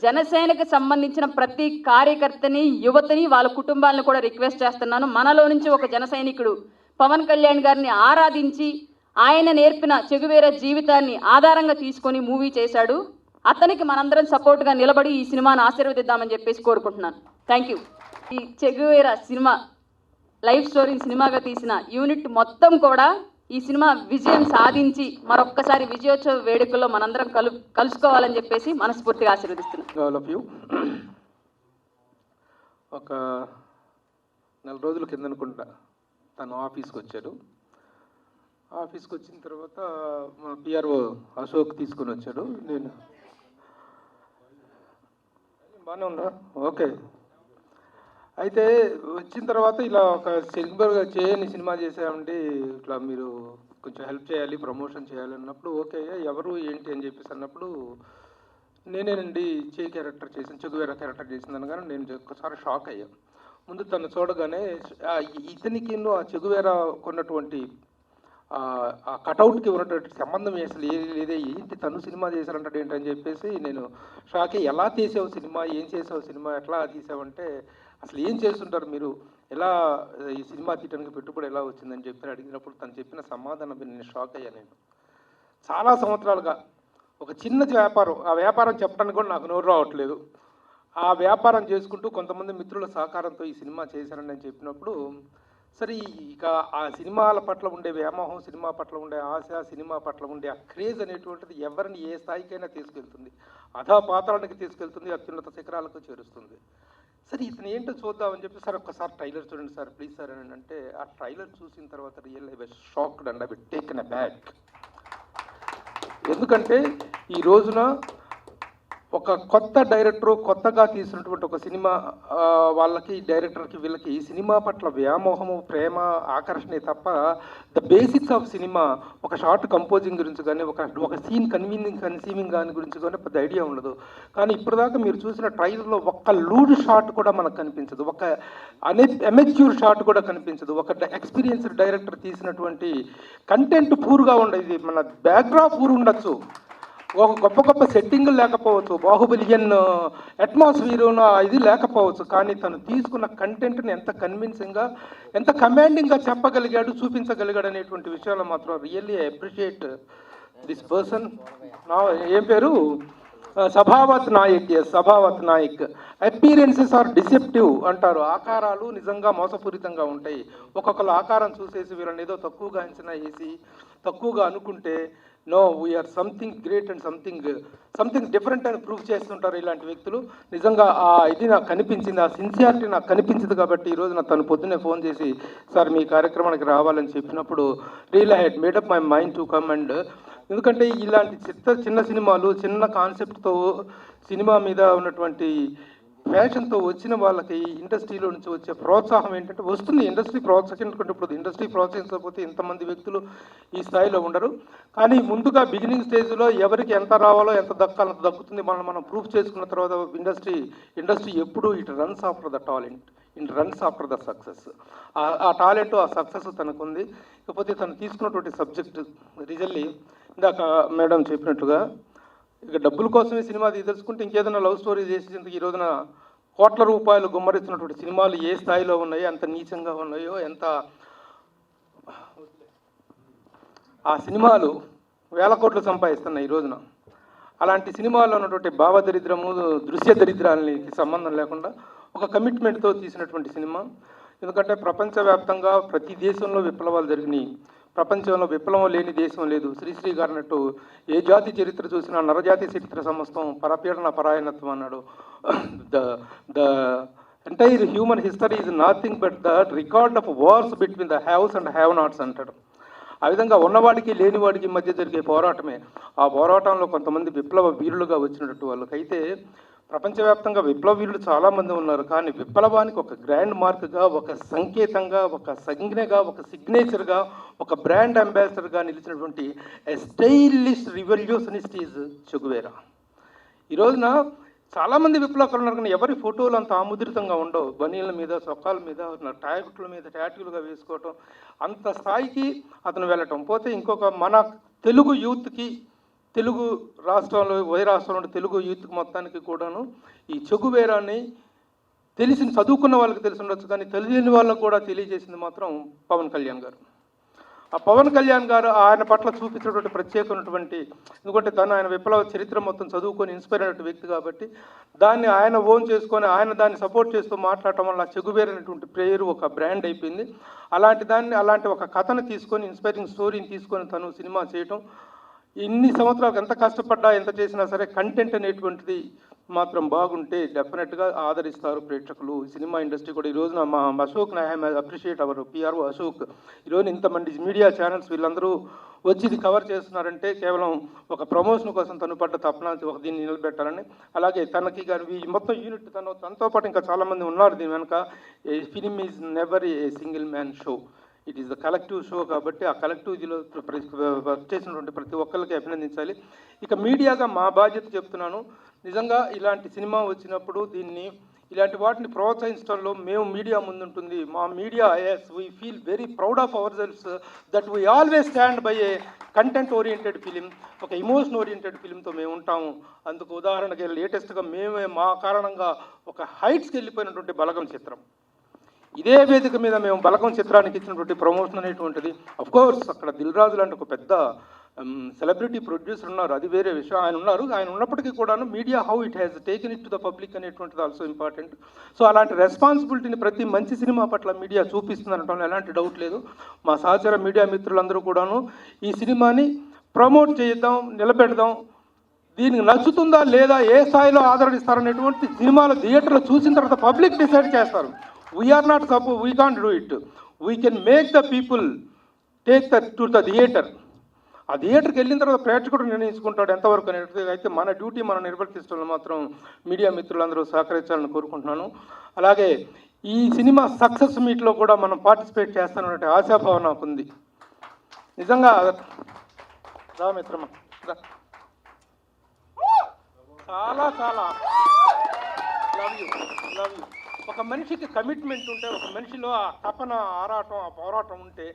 జనసేనకు సంబంధించిన ప్రతి కార్యకర్తని, యువతని, వాళ్ళ కుటుంబాలను కూడా రిక్వెస్ట్ చేస్తున్నాను. మనలో నుంచి ఒక జన సైనికుడు పవన్ కళ్యాణ్ గారిని ఆరాధించి ఆయన నేర్పిన చెగువేరా జీవితాన్ని ఆధారంగా తీసుకొని మూవీ చేశాడు. అతనికి మనందరం సపోర్ట్గా నిలబడి ఈ సినిమాను ఆశీర్వదిద్దామని చెప్పేసి కోరుకుంటున్నాను. Thank you. ఈ చెగువేరా సినిమా లైఫ్ స్టోరీని సినిమాగా తీసిన యూనిట్ మొత్తం కూడా ఈ సినిమా విజయం సాధించి మరొక్కసారి విజయోత్సవ వేడుకల్లో మనందరం కలుసుకోవాలని చెప్పేసి మనస్ఫూర్తిగా ఆశీర్వదిస్తున్నాను. All of you. ఒక 4 రోజుల కింద అనుకుంటా తను ఆఫీస్కి వచ్చాడు. ఆఫీస్కి వచ్చిన తర్వాత మా పిఆర్ఓ అశోక్ తీసుకొని వచ్చాడు. నేను బాగానే ఉన్నా, ఓకే. అయితే వచ్చిన తర్వాత ఇలా ఒక సిల్వర్గా చేయని సినిమా చేసామండి, ఇట్లా మీరు కొంచెం హెల్ప్ చేయాలి, ప్రమోషన్ చేయాలి అన్నప్పుడు ఓకే ఎవరు ఏంటి అని చెప్పేసి అన్నప్పుడు నేనేనండి చేయి క్యారెక్టర్ చేసిన చెగువేరా క్యారెక్టర్ చేసింది అనగానే నేను ఒక్కసారి షాక్ అయ్యాను. ముందు తను చూడగానే ఇతనికి ఆ చెగువేరా కొన్నటువంటి ఆ కటౌట్కి ఉన్నటువంటి సంబంధం అసలు లేదే, ఏంటి తను సినిమా చేశారంటాడు ఏంటని చెప్పేసి నేను షాక్ అయ్యి, ఎలా తీసావు సినిమా, ఏం చేసావు సినిమా, ఎట్లా తీసావంటే అసలు ఏం చేస్తుంటారు మీరు, ఎలా ఈ సినిమా తీయడానికి పెట్టుబడి ఎలా వచ్చిందని చెప్పి అడిగినప్పుడు తను చెప్పిన సమాధానం నేను షాక్ అయ్యాను. నేను చాలా సంవత్సరాలుగా ఒక చిన్న వ్యాపారం, ఆ వ్యాపారం చెప్పడానికి కూడా నాకు నోరు రావట్లేదు, ఆ వ్యాపారం చేసుకుంటూ కొంతమంది మిత్రుల సహకారంతో ఈ సినిమా చేశానని నేను చెప్పినప్పుడు సరే ఇక ఆ సినిమాల పట్ల ఉండే వ్యామోహం, సినిమా పట్ల ఉండే ఆశ, సినిమా పట్ల ఉండే ఆ క్రేజ్ అనేటువంటిది ఎవరిని ఏ స్థాయికైనా తీసుకెళ్తుంది, అధా పాతాళానికి తీసుకెళ్తుంది, అత్యున్నత శిఖరాలకు చేరుస్తుంది. సరే ఇతను ఏంటో చూద్దామని చెప్పి సార్ ఒక్కసారి ట్రైలర్ చూడండి సార్ ప్లీజ్ సార్ అని అంటే ఆ ట్రైలర్ చూసిన తర్వాత real I was shocked and I will taken a back. ఎందుకంటే ఈ రోజున ఒక కొత్త డైరెక్టరు కొత్తగా తీసినటువంటి ఒక సినిమా వాళ్ళకి డైరెక్టర్కి వీళ్ళకి ఈ సినిమా పట్ల వ్యామోహము, ప్రేమ, ఆకర్షణే తప్ప ద బేసిక్స్ ఆఫ్ సినిమా ఒక షార్ట్ కంపోజింగ్ గురించి కానీ ఒక సీన్ కన్సీవింగ్ దాని గురించి కానీ పెద్ద ఐడియా ఉండదు. కానీ ఇప్పటిదాకా మీరు చూసిన ట్రైలర్లో ఒక్క లూడ్ షాట్ కూడా మనకు కనిపించదు, ఒక అమెచ్యూర్ షాట్ కూడా కనిపించదు, ఒక ఎక్స్పీరియన్స్డ్ డైరెక్టర్ తీసినటువంటి కంటెంట్ పూర్గా ఉండేది, మన బ్యాక్డ్రాప్ పూర్ ఉండొచ్చు, ఒక గొప్ప గొప్ప సెట్టింగ్లు లేకపోవచ్చు, బాహుబలియన్ అట్మాస్ఫియర్ ఇది లేకపోవచ్చు, కానీ తను తీసుకున్న కంటెంట్ని ఎంత కన్విన్సింగ్గా, ఎంత కమాండింగ్గా చెప్పగలిగాడు, చూపించగలిగాడు అనేటువంటి విషయాలు మాత్రం really I appreciate this person. నా ఏం పేరు, Sabhavath Naik. Sabhavath Naik. Appearances are deceptive అంటారు, ఆకారాలు నిజంగా మోసపూరితంగా ఉంటాయి. ఒక్కొక్కరు ఆకారం చూసేసి వీళ్ళని ఏదో తక్కువగా అంచనా వేసి తక్కువగా అనుకుంటే no we are something great and something different అని ప్రూవ్ చేస్తుంటారు ఇలాంటి వ్యక్తులు. నిజంగా ఆ ఇది నాకు కనిపించింది, ఆ సిన్సియారిటీ నాకు కనిపించింది కాబట్టి ఈరోజు నాకు తను పొద్దున్నే ఫోన్ చేసి సార్ మీ కార్యక్రమానికి రావాలని చెప్పినప్పుడు real I head made up my mind to come. And ఎందుకంటే ఇలాంటి చిన్న సినిమాలు, చిన్న కాన్సెప్ట్తో సినిమా మీద ఉన్నటువంటి ఫ్యాషన్తో వచ్చిన వాళ్ళకి ఇండస్ట్రీలో నుంచి వచ్చే ప్రోత్సాహం ఏంటంటే వస్తుంది, ఇండస్ట్రీ ప్రోత్సహించుకుంటే ఇప్పుడు ఇండస్ట్రీ ప్రోత్సహించకపోతే ఇంతమంది వ్యక్తులు ఈ స్థాయిలో ఉండరు. కానీ ముందుగా బిగినింగ్ స్టేజ్లో ఎవరికి ఎంత రావాలో ఎంత దక్కాలో అంత దక్కుతుంది. మనం ప్రూఫ్ చేసుకున్న తర్వాత ఇండస్ట్రీ ఎప్పుడు it runs after the talent, it runs after the success. ఆ టాలెంట్, ఆ సక్సెస్ తనకుంది. ఇకపోతే తను తీసుకున్నటువంటి సబ్జెక్ట్ రిజల్లీ ఇందాక మేడం చెప్పినట్టుగా ఇక డబ్బుల కోసమే సినిమా తెలుసుకుంటే ఇంకేదైనా లవ్ స్టోరీ చేసేందుకు ఈ రోజున కోట్ల రూపాయలు గుమ్మరిస్తున్నటువంటి సినిమాలు ఏ స్థాయిలో ఉన్నాయో, ఎంత నీచంగా ఉన్నాయో, ఎంత ఆ సినిమాలు వేల కోట్లు సంపాదిస్తున్నాయి ఈ రోజున. అలాంటి సినిమాల్లో ఉన్నటువంటి భావదరిద్రము, దృశ్య దరిద్రాలకి సంబంధం లేకుండా ఒక కమిట్మెంట్తో తీసినటువంటి సినిమా. ఎందుకంటే ప్రపంచవ్యాప్తంగా ప్రతి దేశంలో విప్లవాలు జరిగినాయి, ప్రపంచంలో విప్లవం లేని దేశం లేదు. శ్రీశ్రీ గారు అన్నట్టు ఏ జాతి చరిత్ర చూసినా నరజాతి చరిత్ర సమస్తం పరపీడన పరాయణత్వం అన్నాడు. The entire human history is nothing but the record of wars between the haves and have nots అంటాడు. ఆ విధంగా ఉన్నవాడికి లేనివాడికి మధ్య జరిగే పోరాటమే. ఆ పోరాటంలో కొంతమంది విప్లవ వీరులుగా వచ్చినట్టు వాళ్ళకైతే ప్రపంచవ్యాప్తంగా విప్లవ వీరులు చాలామంది ఉన్నారు. కానీ విప్లవానికి ఒక గ్రాండ్ మార్క్గా, ఒక సంకేతంగా, ఒక సంజ్ఞగా, ఒక సిగ్నేచర్గా, ఒక బ్రాండ్ అంబాసిడర్గా నిలిచినటువంటి స్టైలిష్ రివల్యూషనిస్ట్ ఈజ్ చెగువేరా. ఈ రోజున చాలామంది విప్లవకారులు ఉన్నారు కానీ ఎవరి ఫోటోలు అంత ఆముద్రితంగా ఉండవు. బనీళ్ళ మీద, చొక్కాల మీద, ట్యాగుల మీద ట్యాటూలుగా వేసుకోవటం, అంత స్థాయికి అతను వెళ్ళటం. పోతే ఇంకొక మన తెలుగు యూత్కి, తెలుగు రాష్ట్రంలో రాష్ట్రంలో తెలుగు యూత్ మొత్తానికి కూడాను ఈ చెగువేరాన్ని చదువుకున్న వాళ్ళకి తెలిసి ఉండొచ్చు కానీ తెలియని వాళ్ళకు కూడా తెలియజేసింది మాత్రం పవన్ కళ్యాణ్ గారు. ఆ పవన్ కళ్యాణ్ గారు ఆయన పట్ల చూపించినటువంటి ప్రత్యేకమైనటువంటి, ఎందుకంటే తను ఆయన విప్లవ చరిత్ర మొత్తం చదువుకొని ఇన్స్పైర్ అయినటువంటి వ్యక్తి కాబట్టి దాన్ని ఆయన ఓన్ చేసుకొని ఆయన దాన్ని సపోర్ట్ చేస్తూ మాట్లాడటం వల్ల చెగువేరైనటువంటి ప్రేయర్ ఒక బ్రాండ్ అయిపోయింది. అలాంటి ఒక కథను తీసుకొని, ఇన్స్పైరింగ్ స్టోరీని తీసుకొని తను సినిమా చేయటం, ఇన్ని సంవత్సరాలకు ఎంత కష్టపడ్డా ఎంత చేసినా సరే కంటెంట్ అనేటువంటిది మాత్రం బాగుంటే డెఫినెట్గా ఆదరిస్తారు ప్రేక్షకులు. సినిమా ఇండస్ట్రీ కూడా ఈ రోజున మా Ashok I appreciate hour PRO Ashok. ఈరోజు ఇంతమంది మీడియా ఛానల్స్ వీళ్ళందరూ వచ్చి ఇది కవర్ చేస్తున్నారంటే కేవలం ఒక ప్రమోషన్ కోసం తను పడ్డ తపన ఒక దీన్ని నిలబెట్టాలని. అలాగే తనకి కానీ ఈ మొత్తం యూనిట్ తనతో పాటు ఇంకా చాలామంది ఉన్నారు దీని వెనక. A film is never a single man show, it is the collective show కాబట్టి ఆ కలెక్టివ్లో వర్క్ చేసినటువంటి ప్రతి ఒక్కరికి అభినందించాలి. ఇక మీడియాగా మా బాధ్యత చెప్తున్నాను, నిజంగా ఇలాంటి సినిమా వచ్చినప్పుడు ఇలాంటి వాటిని ప్రోత్సహించడంలో మేము మీడియా ముందుంటుంది. మా media we feel very proud of ourselves that we always stand by a content oriented film, ఒక ఇమోషన్ ఓరియంటెడ్ ఫిలింతో మేము ఉంటాము. అందుకు ఉదాహరణకి లేటెస్ట్గా మేమే మా కారణంగా ఒక హైట్స్కి వెళ్ళిపోయినటువంటి బలగం చిత్రం, ఇదే వేదిక మీద మేము బలగం చిత్రానికి ఇచ్చినటువంటి ప్రమోషన్ అనేటువంటిది, అఫ్కోర్స్ అక్కడ దిల్ రాజు లాంటి ఒక పెద్ద సెలబ్రిటీ ప్రొడ్యూసర్ ఉన్నారు, అది వేరే విషయం. ఆయన ఉన్నప్పటికీ కూడాను media how it has taken it to the public అనేటువంటిది ఆల్సో ఇంపార్టెంట్. సో అలాంటి రెస్పాన్సిబిలిటీని ప్రతి మంచి సినిమా పట్ల మీడియా చూపిస్తుందనటంలో ఎలాంటి డౌట్ లేదు. మా సహచర మీడియా మిత్రులందరూ కూడాను ఈ సినిమాని ప్రమోట్ చేద్దాం, నిలబెడదాం, దీనికి నచ్చుతుందా లేదా, ఏ స్థాయిలో ఆదరణిస్తారనేటువంటి సినిమాలు థియేటర్లో చూసిన తర్వాత పబ్లిక్ డిసైడ్ చేస్తారు. We are not supposed, we can't do it. We can make the people take that to the theater. ఆ థియేటర్కి వెళ్ళిన తర్వాత ప్రేక్షకుడు నిర్ణయించుకుంటాడు ఎంతవరకు అనేది. అయితే మన డ్యూటీ మనం నిర్వర్తించడంలో మాత్రం మీడియా మిత్రులందరూ సహకరించాలని కోరుకుంటున్నాను. అలాగే ఈ సినిమా సక్సెస్ మీట్లో కూడా మనం పార్టిసిపేట్ చేస్తాననే ఆశాభావం నాకు ఉంది. నిజంగా రా మిత్రమా, చాలా చాలా లవ్ యూ. ఒక మనిషికి కమిట్మెంట్ ఉంటే, ఒక మనిషిలో ఆ తపన, ఆరాటం, ఆ పోరాటం ఉంటే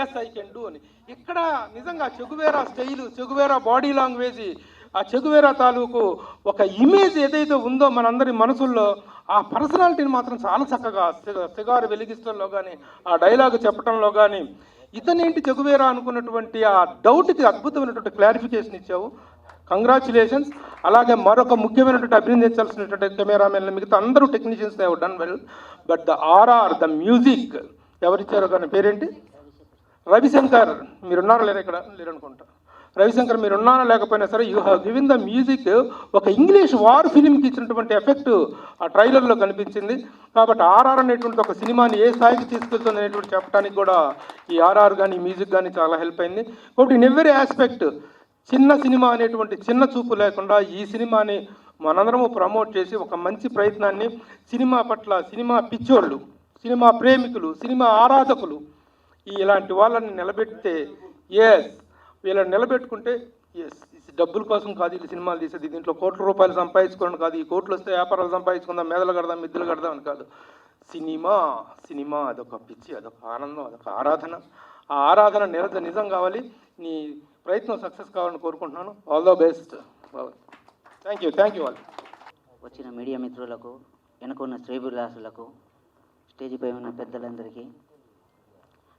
ఎస్ ఐ కెన్ డూ అని. ఇక్కడ నిజంగా Che Guevara style, Che Guevara body language, ఆ చెగువేరా తాలూకు ఒక ఇమేజ్ ఏదైతే ఉందో మనందరి మనసుల్లో, ఆ పర్సనాలిటీని మాత్రం చాలా చక్కగా సిగారు వెలిగించడంలో కానీ, ఆ డైలాగ్ చెప్పడంలో కానీ, ఇతనేంటి చెగువేరా అనుకున్నటువంటి ఆ డౌట్కి అద్భుతమైనటువంటి క్లారిఫికేషన్ ఇచ్చావు. కంగ్రాచులేషన్స్. అలాగే మరొక ముఖ్యమైనటువంటి అభినందించాల్సినటువంటి కెమెరామెన్లు, మిగతా అందరూ technicians they have done well. But the RR, the music ఎవరిచ్చారో కానీ పేరేంటి, రవిశంకర్. మీరున్నారా లేరా? ఇక్కడ లేరనుకుంటా. రవిశంకర్ మీరున్నారా లేకపోయినా సరే, you have given the music. ఒక ఇంగ్లీష్ వార్ ఫిలింకి ఇచ్చినటువంటి ఎఫెక్ట్ ఆ ట్రైలర్లో కనిపించింది. కాబట్టి ఆర్ఆర్ అనేటువంటి ఒక సినిమాని ఏ స్థాయికి తీసుకెళ్తుంది అనేటువంటి చెప్పడానికి కూడా ఈ ఆర్ఆర్ కానీ మ్యూజిక్ కానీ చాలా హెల్ప్ అయింది. కాబట్టి ఇన్ ఎవ్రీ ఆస్పెక్ట్ చిన్న సినిమా అనేటువంటి చిన్న చూపు లేకుండా ఈ సినిమాని మనందరము ప్రమోట్ చేసి ఒక మంచి ప్రయత్నాన్ని సినిమా పట్ల, సినిమా పిచ్చోళ్ళు, సినిమా ప్రేమికులు, సినిమా ఆరాధకులు ఇలాంటి వాళ్ళని నిలబెడితే, వీళ్ళని నిలబెట్టుకుంటే డబ్బుల కోసం కాదు ఈ సినిమాలు తీసేది, దీంట్లో కోట్ల రూపాయలు సంపాదించుకోవడం కాదు, ఈ కోట్లు వస్తే వ్యాపారాలు సంపాదించుకుందాం, మెదలు కడదాం, మిద్దెలు కడదాం అని కాదు. సినిమా అదొక పిచ్చి, అదొక ఆనందం, అదొక ఆరాధన. ఆ ఆరాధన నిజం కావాలి. నీ ప్రయత్నం సక్సెస్ కావాలని కోరుకుంటున్నాను. All the best. Thank you all. వచ్చిన మీడియా మిత్రులకు, వెనుకున్న శ్రేభిలాసులకు, స్టేజిపై ఉన్న పెద్దలందరికీ,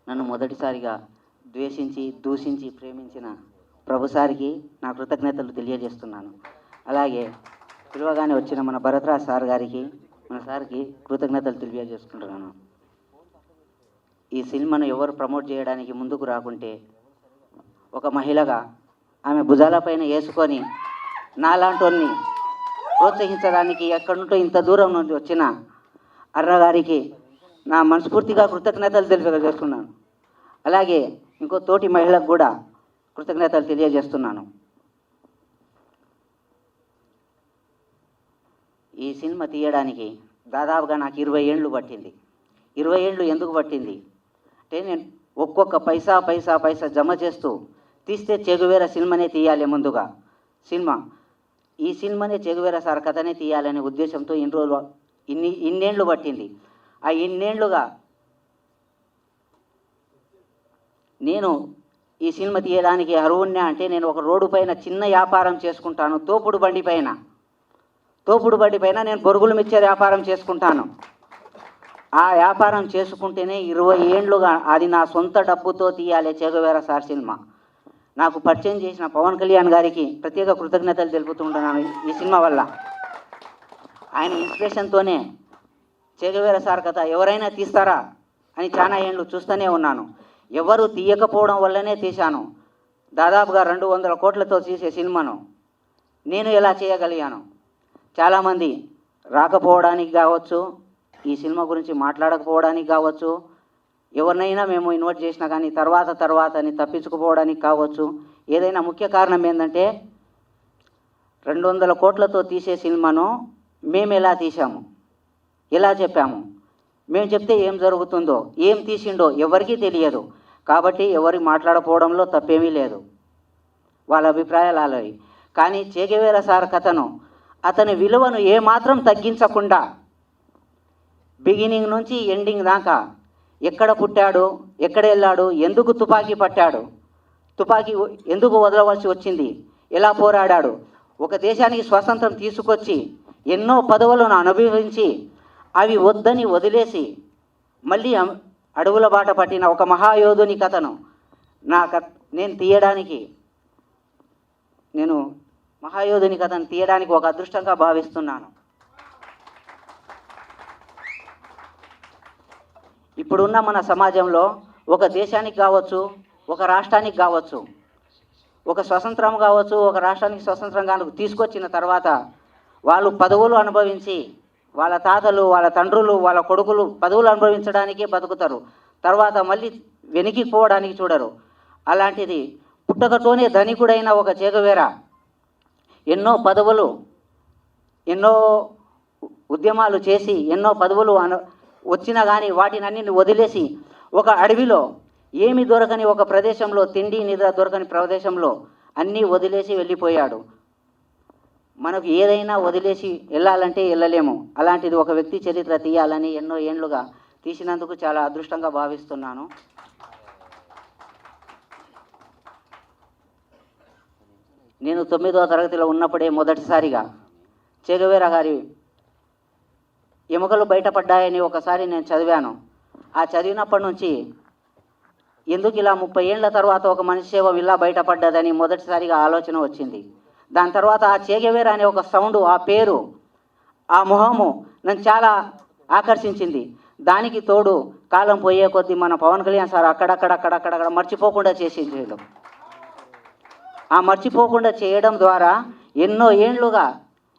నన్ను మొదటిసారిగా ద్వేషించి, దూషించి, ప్రేమించిన ప్రభుసారికి నా కృతజ్ఞతలు తెలియజేస్తున్నాను. అలాగే పిలువగానే వచ్చిన మన భరత్రాజ్ సార్ గారికి, మన సార్కి కృతజ్ఞతలు తెలియజేసుకుంటున్నాను. ఈ సినిమాను ఎవరు ప్రమోట్ చేయడానికి ముందుకు రాకుంటే, ఒక మహిళగా ఆమె భుజాలపైన వేసుకొని నాలాంటి ప్రోత్సహించడానికి ఎక్కడి నుంటో ఇంత దూరం నుండి వచ్చిన అన్నగారికి నా మనస్ఫూర్తిగా కృతజ్ఞతలు తెలియజేస్తున్నాను. అలాగే ఇంకో తోటి మహిళకు కూడా కృతజ్ఞతలు తెలియజేస్తున్నాను. ఈ సినిమా తీయడానికి దాదాపుగా నాకు 20 ఏళ్ళు పట్టింది. 20 ఏళ్ళు ఎందుకు పట్టింది అంటే, నేను ఒక్కొక్క పైసా జమ చేస్తూ తీస్తే చెగువేరా సినిమానే తీయాలి ముందుగా. ఈ సినిమానే చెగువేరా సార్ కథనే తీయాలనే ఉద్దేశంతో ఇన్నేళ్ళు పట్టింది. ఆ ఇన్నేళ్లుగా నేను ఈ సినిమా తీయడానికి అర్హున్నా అంటే, నేను ఒక రోడ్డు పైన చిన్న వ్యాపారం చేసుకుంటాను, తోపుడు బండి పైన నేను బొరుగులు మిక్చర్ వ్యాపారం చేసుకుంటాను. ఆ వ్యాపారం చేసుకుంటేనే 20 ఏండ్లుగా అది నా సొంత డబ్బుతో తీయాలి చెగువేరా సార్ సినిమా. నాకు పరిచయం చేసిన పవన్ కళ్యాణ్ గారికి ప్రత్యేక కృతజ్ఞతలు తెలుపుతుంటున్నాను ఈ సినిమా వల్ల. ఆయన ఇన్స్పిరేషన్తోనే చెగువేరా సార్ కథ ఎవరైనా తీస్తారా అని చాలా ఏండ్లు చూస్తూనే ఉన్నాను. ఎవరు తీయకపోవడం వల్లనే తీశాను. దాదాపుగా 200 కోట్లతో తీసే సినిమాను నేను ఎలా చేయగలిగాను? చాలామంది రాకపోవడానికి కావచ్చు, ఈ సినిమా గురించి మాట్లాడకపోవడానికి కావచ్చు, ఎవరినైనా మేము ఇన్వైట్ చేసినా కానీ తర్వాత అని తప్పించుకుపోవడానికి కావచ్చు. ఏదైనా ముఖ్య కారణం ఏంటంటే 200 కోట్లతో తీసే సినిమాను మేము ఎలా తీసాము, ఎలా చెప్పాము, మేము చెప్తే ఏం జరుగుతుందో, ఏం తీసిండో ఎవరికీ తెలియదు. కాబట్టి ఎవరి మాట్లాడకపోవడంలో తప్పేమీ లేదు, వాళ్ళ అభిప్రాయాలు అలావి. కానీ చెగువేరా సార్ కథను అతని విలువను ఏమాత్రం తగ్గించకుండా బిగినింగ్ నుంచి ఎండింగ్ దాకా ఎక్కడ పుట్టాడు, ఎక్కడ వెళ్ళాడు, ఎందుకు తుపాకీ పట్టాడు, తుపాకీ ఎందుకు వదలవలసి వచ్చింది, ఎలా పోరాడాడు, ఒక దేశానికి స్వాతంత్రం తీసుకొచ్చి ఎన్నో పదవులను అనుభవించి అవి వద్దని వదిలేసి మళ్ళీ అడవుల బాట పట్టిన ఒక మహాయోధుని కథను నేను మహాయోధుని కథను తీయడానికి ఒక అదృష్టంగా భావిస్తున్నాను. ఇప్పుడున్న మన సమాజంలో ఒక దేశానికి కావచ్చు, ఒక రాష్ట్రానికి కావచ్చు, ఒక స్వతంత్రం కావచ్చు, ఒక రాష్ట్రానికి స్వతంత్రంగా తీసుకొచ్చిన తర్వాత వాళ్ళు పదవులు అనుభవించి వాళ్ళ తాతలు, వాళ్ళ తండ్రులు, వాళ్ళ కొడుకులు పదవులు అనుభవించడానికే బతుకుతారు. తర్వాత మళ్ళీ వెనక్కి పోవడానికి చూడరు. అలాంటిది పుట్టకతోనే ధనికుడైన ఒక చెగువేరా ఎన్నో పదవులు, ఎన్నో ఉద్యమాలు చేసి ఎన్నో పదవులు వచ్చినా కానీ వాటిని అన్నింటిని వదిలేసి ఒక అడవిలో ఏమి దొరకని ఒక ప్రదేశంలో, తిండి నిద్ర దొరకని ప్రదేశంలో అన్నీ వదిలేసి వెళ్ళిపోయాడు. మనకు ఏదైనా వదిలేసి వెళ్ళాలంటే వెళ్ళలేము. అలాంటిది ఒక వ్యక్తి చరిత్ర తీయాలని ఎన్నో ఏండ్లుగా తీసినందుకు చాలా అదృష్టంగా భావిస్తున్నాను. నేను 9వ తరగతిలో ఉన్నప్పుడే మొదటిసారిగా చెగువేరా గారి ఎముకలు బయటపడ్డాయని ఒకసారి నేను చదివాను. ఆ చదివినప్పటి నుంచి ఎందుకు ఇలా 30 ఏళ్ల తర్వాత ఒక మనిషి శవం ఇలా బయటపడ్డదని మొదటిసారిగా ఆలోచన వచ్చింది. దాని తర్వాత ఆ చెగువేరా అనే ఒక సౌండ్, ఆ పేరు, ఆ మొహము నన్ను చాలా ఆకర్షించింది. దానికి తోడు కాలం పోయే కొద్దీ మన పవన్ కళ్యాణ్ సార్ అక్కడక్కడ మర్చిపోకుండా చేసేది. ఆ మర్చిపోకుండా చేయడం ద్వారా ఎన్నో ఏండ్లుగా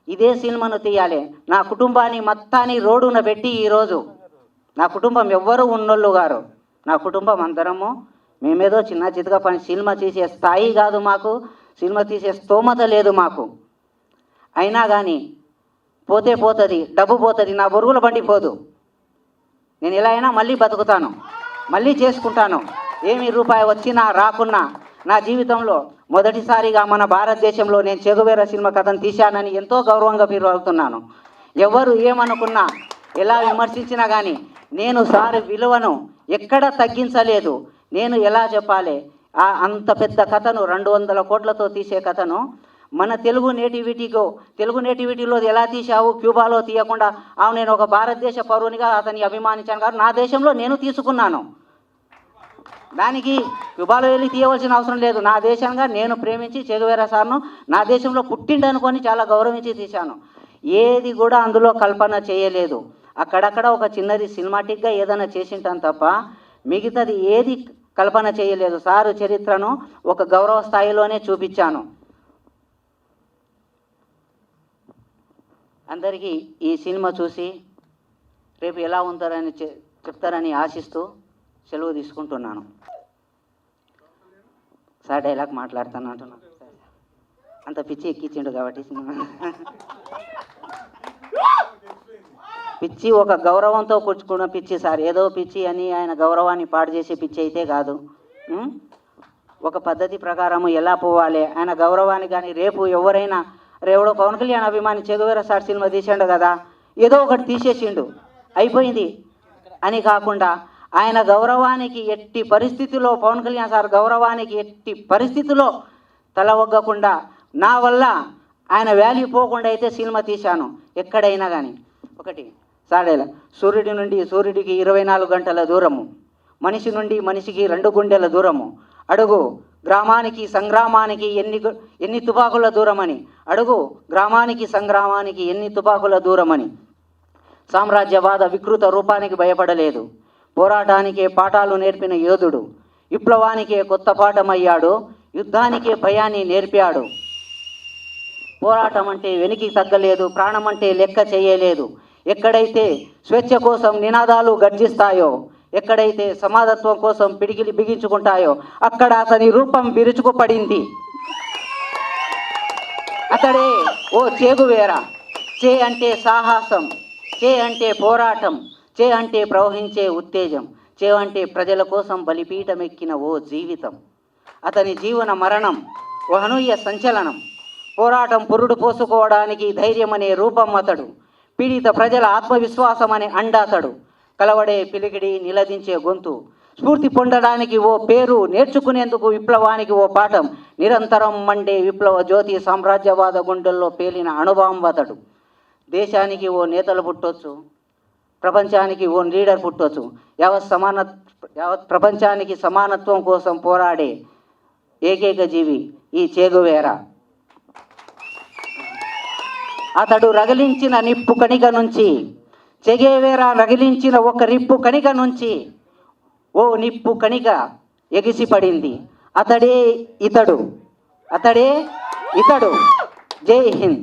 ఇదే సినిమాను తీయాలి, నా కుటుంబాన్ని మొత్తాన్ని రోడ్డున పెట్టి ఈరోజు నా కుటుంబం ఎవ్వరూ ఉన్నోళ్ళు గారు, నా కుటుంబం అందరము మేమేదో చిన్న చితగా పని సినిమా తీసే స్థాయి కాదు మాకు, సినిమా తీసే స్తోమత లేదు మాకు. అయినా కానీ పోతే పోతుంది, డబ్బు పోతుంది, నా బొరుగుల బండి పోదు. నేను ఎలా అయినా మళ్ళీ బతుకుతాను, మళ్ళీ చేసుకుంటాను. ఏమి రూపాయి వచ్చినా రాకున్నా నా జీవితంలో మొదటిసారిగా మన భారతదేశంలో నేను చెగువేరా సినిమా కథను తీశానని ఎంతో గౌరవంగా ఫీల్ అవుతున్నాను. ఎవరు ఏమనుకున్నా, ఎలా విమర్శించినా కానీ నేను సార్ విలువను ఎక్కడ తగ్గించలేదు. నేను ఎలా చెప్పాలి, అంత పెద్ద కథను 200 కోట్లతో తీసే కథను మన తెలుగు నేటివిటీలో ఎలా తీశావు, క్యూబాలో తీయకుండా, నేను ఒక భారతదేశ పౌరునిగా అతన్ని అభిమానించాను కాదు, నా దేశంలో నేను తీసుకున్నాను. దానికి క్యూబాలో వెళ్ళి తీయవలసిన అవసరం లేదు. నా దేశంగా నేను ప్రేమించి చెగువేరా సార్ను నా దేశంలో పుట్టిండనుకొని చాలా గౌరవించి తీశాను. ఏది కూడా అందులో కల్పన చేయలేదు. అక్కడక్కడ ఒక చిన్నది సినిమాటిక్గా ఏదైనా చేసింటాను తప్ప మిగతాది ఏది కల్పన చేయలేదు. సారు చరిత్రను ఒక గౌరవ స్థాయిలోనే చూపించాను. అందరికీ ఈ సినిమా చూసి రేపు ఎలా ఉంటారని చెప్తారని ఆశిస్తూ సెలవు తీసుకుంటున్నాను. సార్ డైలాగ్ మాట్లాడుతాను అంటున్నాను, అంత పిచ్చి ఎక్కించిండు కాబట్టి పిచ్చి ఒక గౌరవంతో కూర్చుకున్న పిచ్చి సార్, ఏదో పిచ్చి అని ఆయన గౌరవాన్ని పాడు చేసే పిచ్చి అయితే కాదు. ఒక పద్ధతి ప్రకారము ఎలా పోవాలి ఆయన గౌరవాన్ని. కానీ రేపు ఎవరైనా రేవడో పవన్ కళ్యాణ్ అభిమాని చెగువేరా సార్ సినిమా తీసిండు కదా, ఏదో ఒకటి తీసేసిండు అయిపోయింది అని కాకుండా ఆయన గౌరవానికి ఎట్టి పరిస్థితిలో, పవన్ కళ్యాణ్ సార్ గౌరవానికి ఎట్టి పరిస్థితిలో తల ఒగ్గకుండా, నా వల్ల ఆయన వాల్యూ పోకుండా అయితే సినిమా తీశాను. ఎక్కడైనా కానీ ఒకటి సాడేలా సూర్యుడి నుండి సూర్యుడికి 24 గంటల దూరము, మనిషి నుండి మనిషికి 2 గుండెల దూరము. అడుగు గ్రామానికి సంగ్రామానికి ఎన్ని తుపాకుల దూరమని, అడుగు గ్రామానికి సంగ్రామానికి ఎన్ని తుపాకుల దూరమని. సామ్రాజ్యవాద వికృత రూపానికి భయపడలేదు, పోరాటానికే పాఠాలు నేర్పిన యోధుడు. విప్లవానికే కొత్త పాఠమయ్యాడు, యుద్ధానికే భయాన్ని నేర్పాడు. పోరాటం అంటే వెనికి తగ్గలేదు, ప్రాణం అంటే లెక్క చేయలేదు. ఎక్కడైతే స్వేచ్ఛ కోసం నినాదాలు గర్జిస్తాయో, ఎక్కడైతే సమానత్వం కోసం పిడికిలి బిగించుకుంటాయో అక్కడ అతని రూపం విరుచుకుపడింది. అతడే ఓ చేగువేరా. చే అంటే సాహసం, చే అంటే పోరాటం, చే అంటే ప్రవహించే ఉత్తేజం, చే అంటే ప్రజల కోసం బలిపీఠమెక్కిన ఓ జీవితం. అతని జీవన మరణం ఓ అనూహ్య సంచలనం. పోరాటం పురుడు పోసుకోవడానికి ధైర్యం అనే రూపం అతడు. పీడిత ప్రజల ఆత్మవిశ్వాసం అనే అండాతడు. కలవడే పిలికిడి, నిలదించే గొంతు. స్ఫూర్తి పొందడానికి ఓ పేరు, నేర్చుకునేందుకు విప్లవానికి ఓ పాఠం. నిరంతరం మండే విప్లవ జ్యోతి, సామ్రాజ్యవాద గుండెల్లో పేలిన అణుబాంబతడు. దేశానికి ఓ నేతలు పుట్టొచ్చు, ప్రపంచానికి ఓ లీడర్ పుట్టొచ్చు. యావత్ ప్రపంచానికి సమానత్వం కోసం పోరాడే ఏకైక జీవి ఈ చేగువేరా. అతడు రగిలించిన నిప్పు కణిక నుంచి, చెగేవేరా రగిలించిన ఒక నిప్పు కణిక నుంచి ఓ నిప్పు కణిక ఎగిసిపడింది. అతడే ఇతడు. జై హింద్.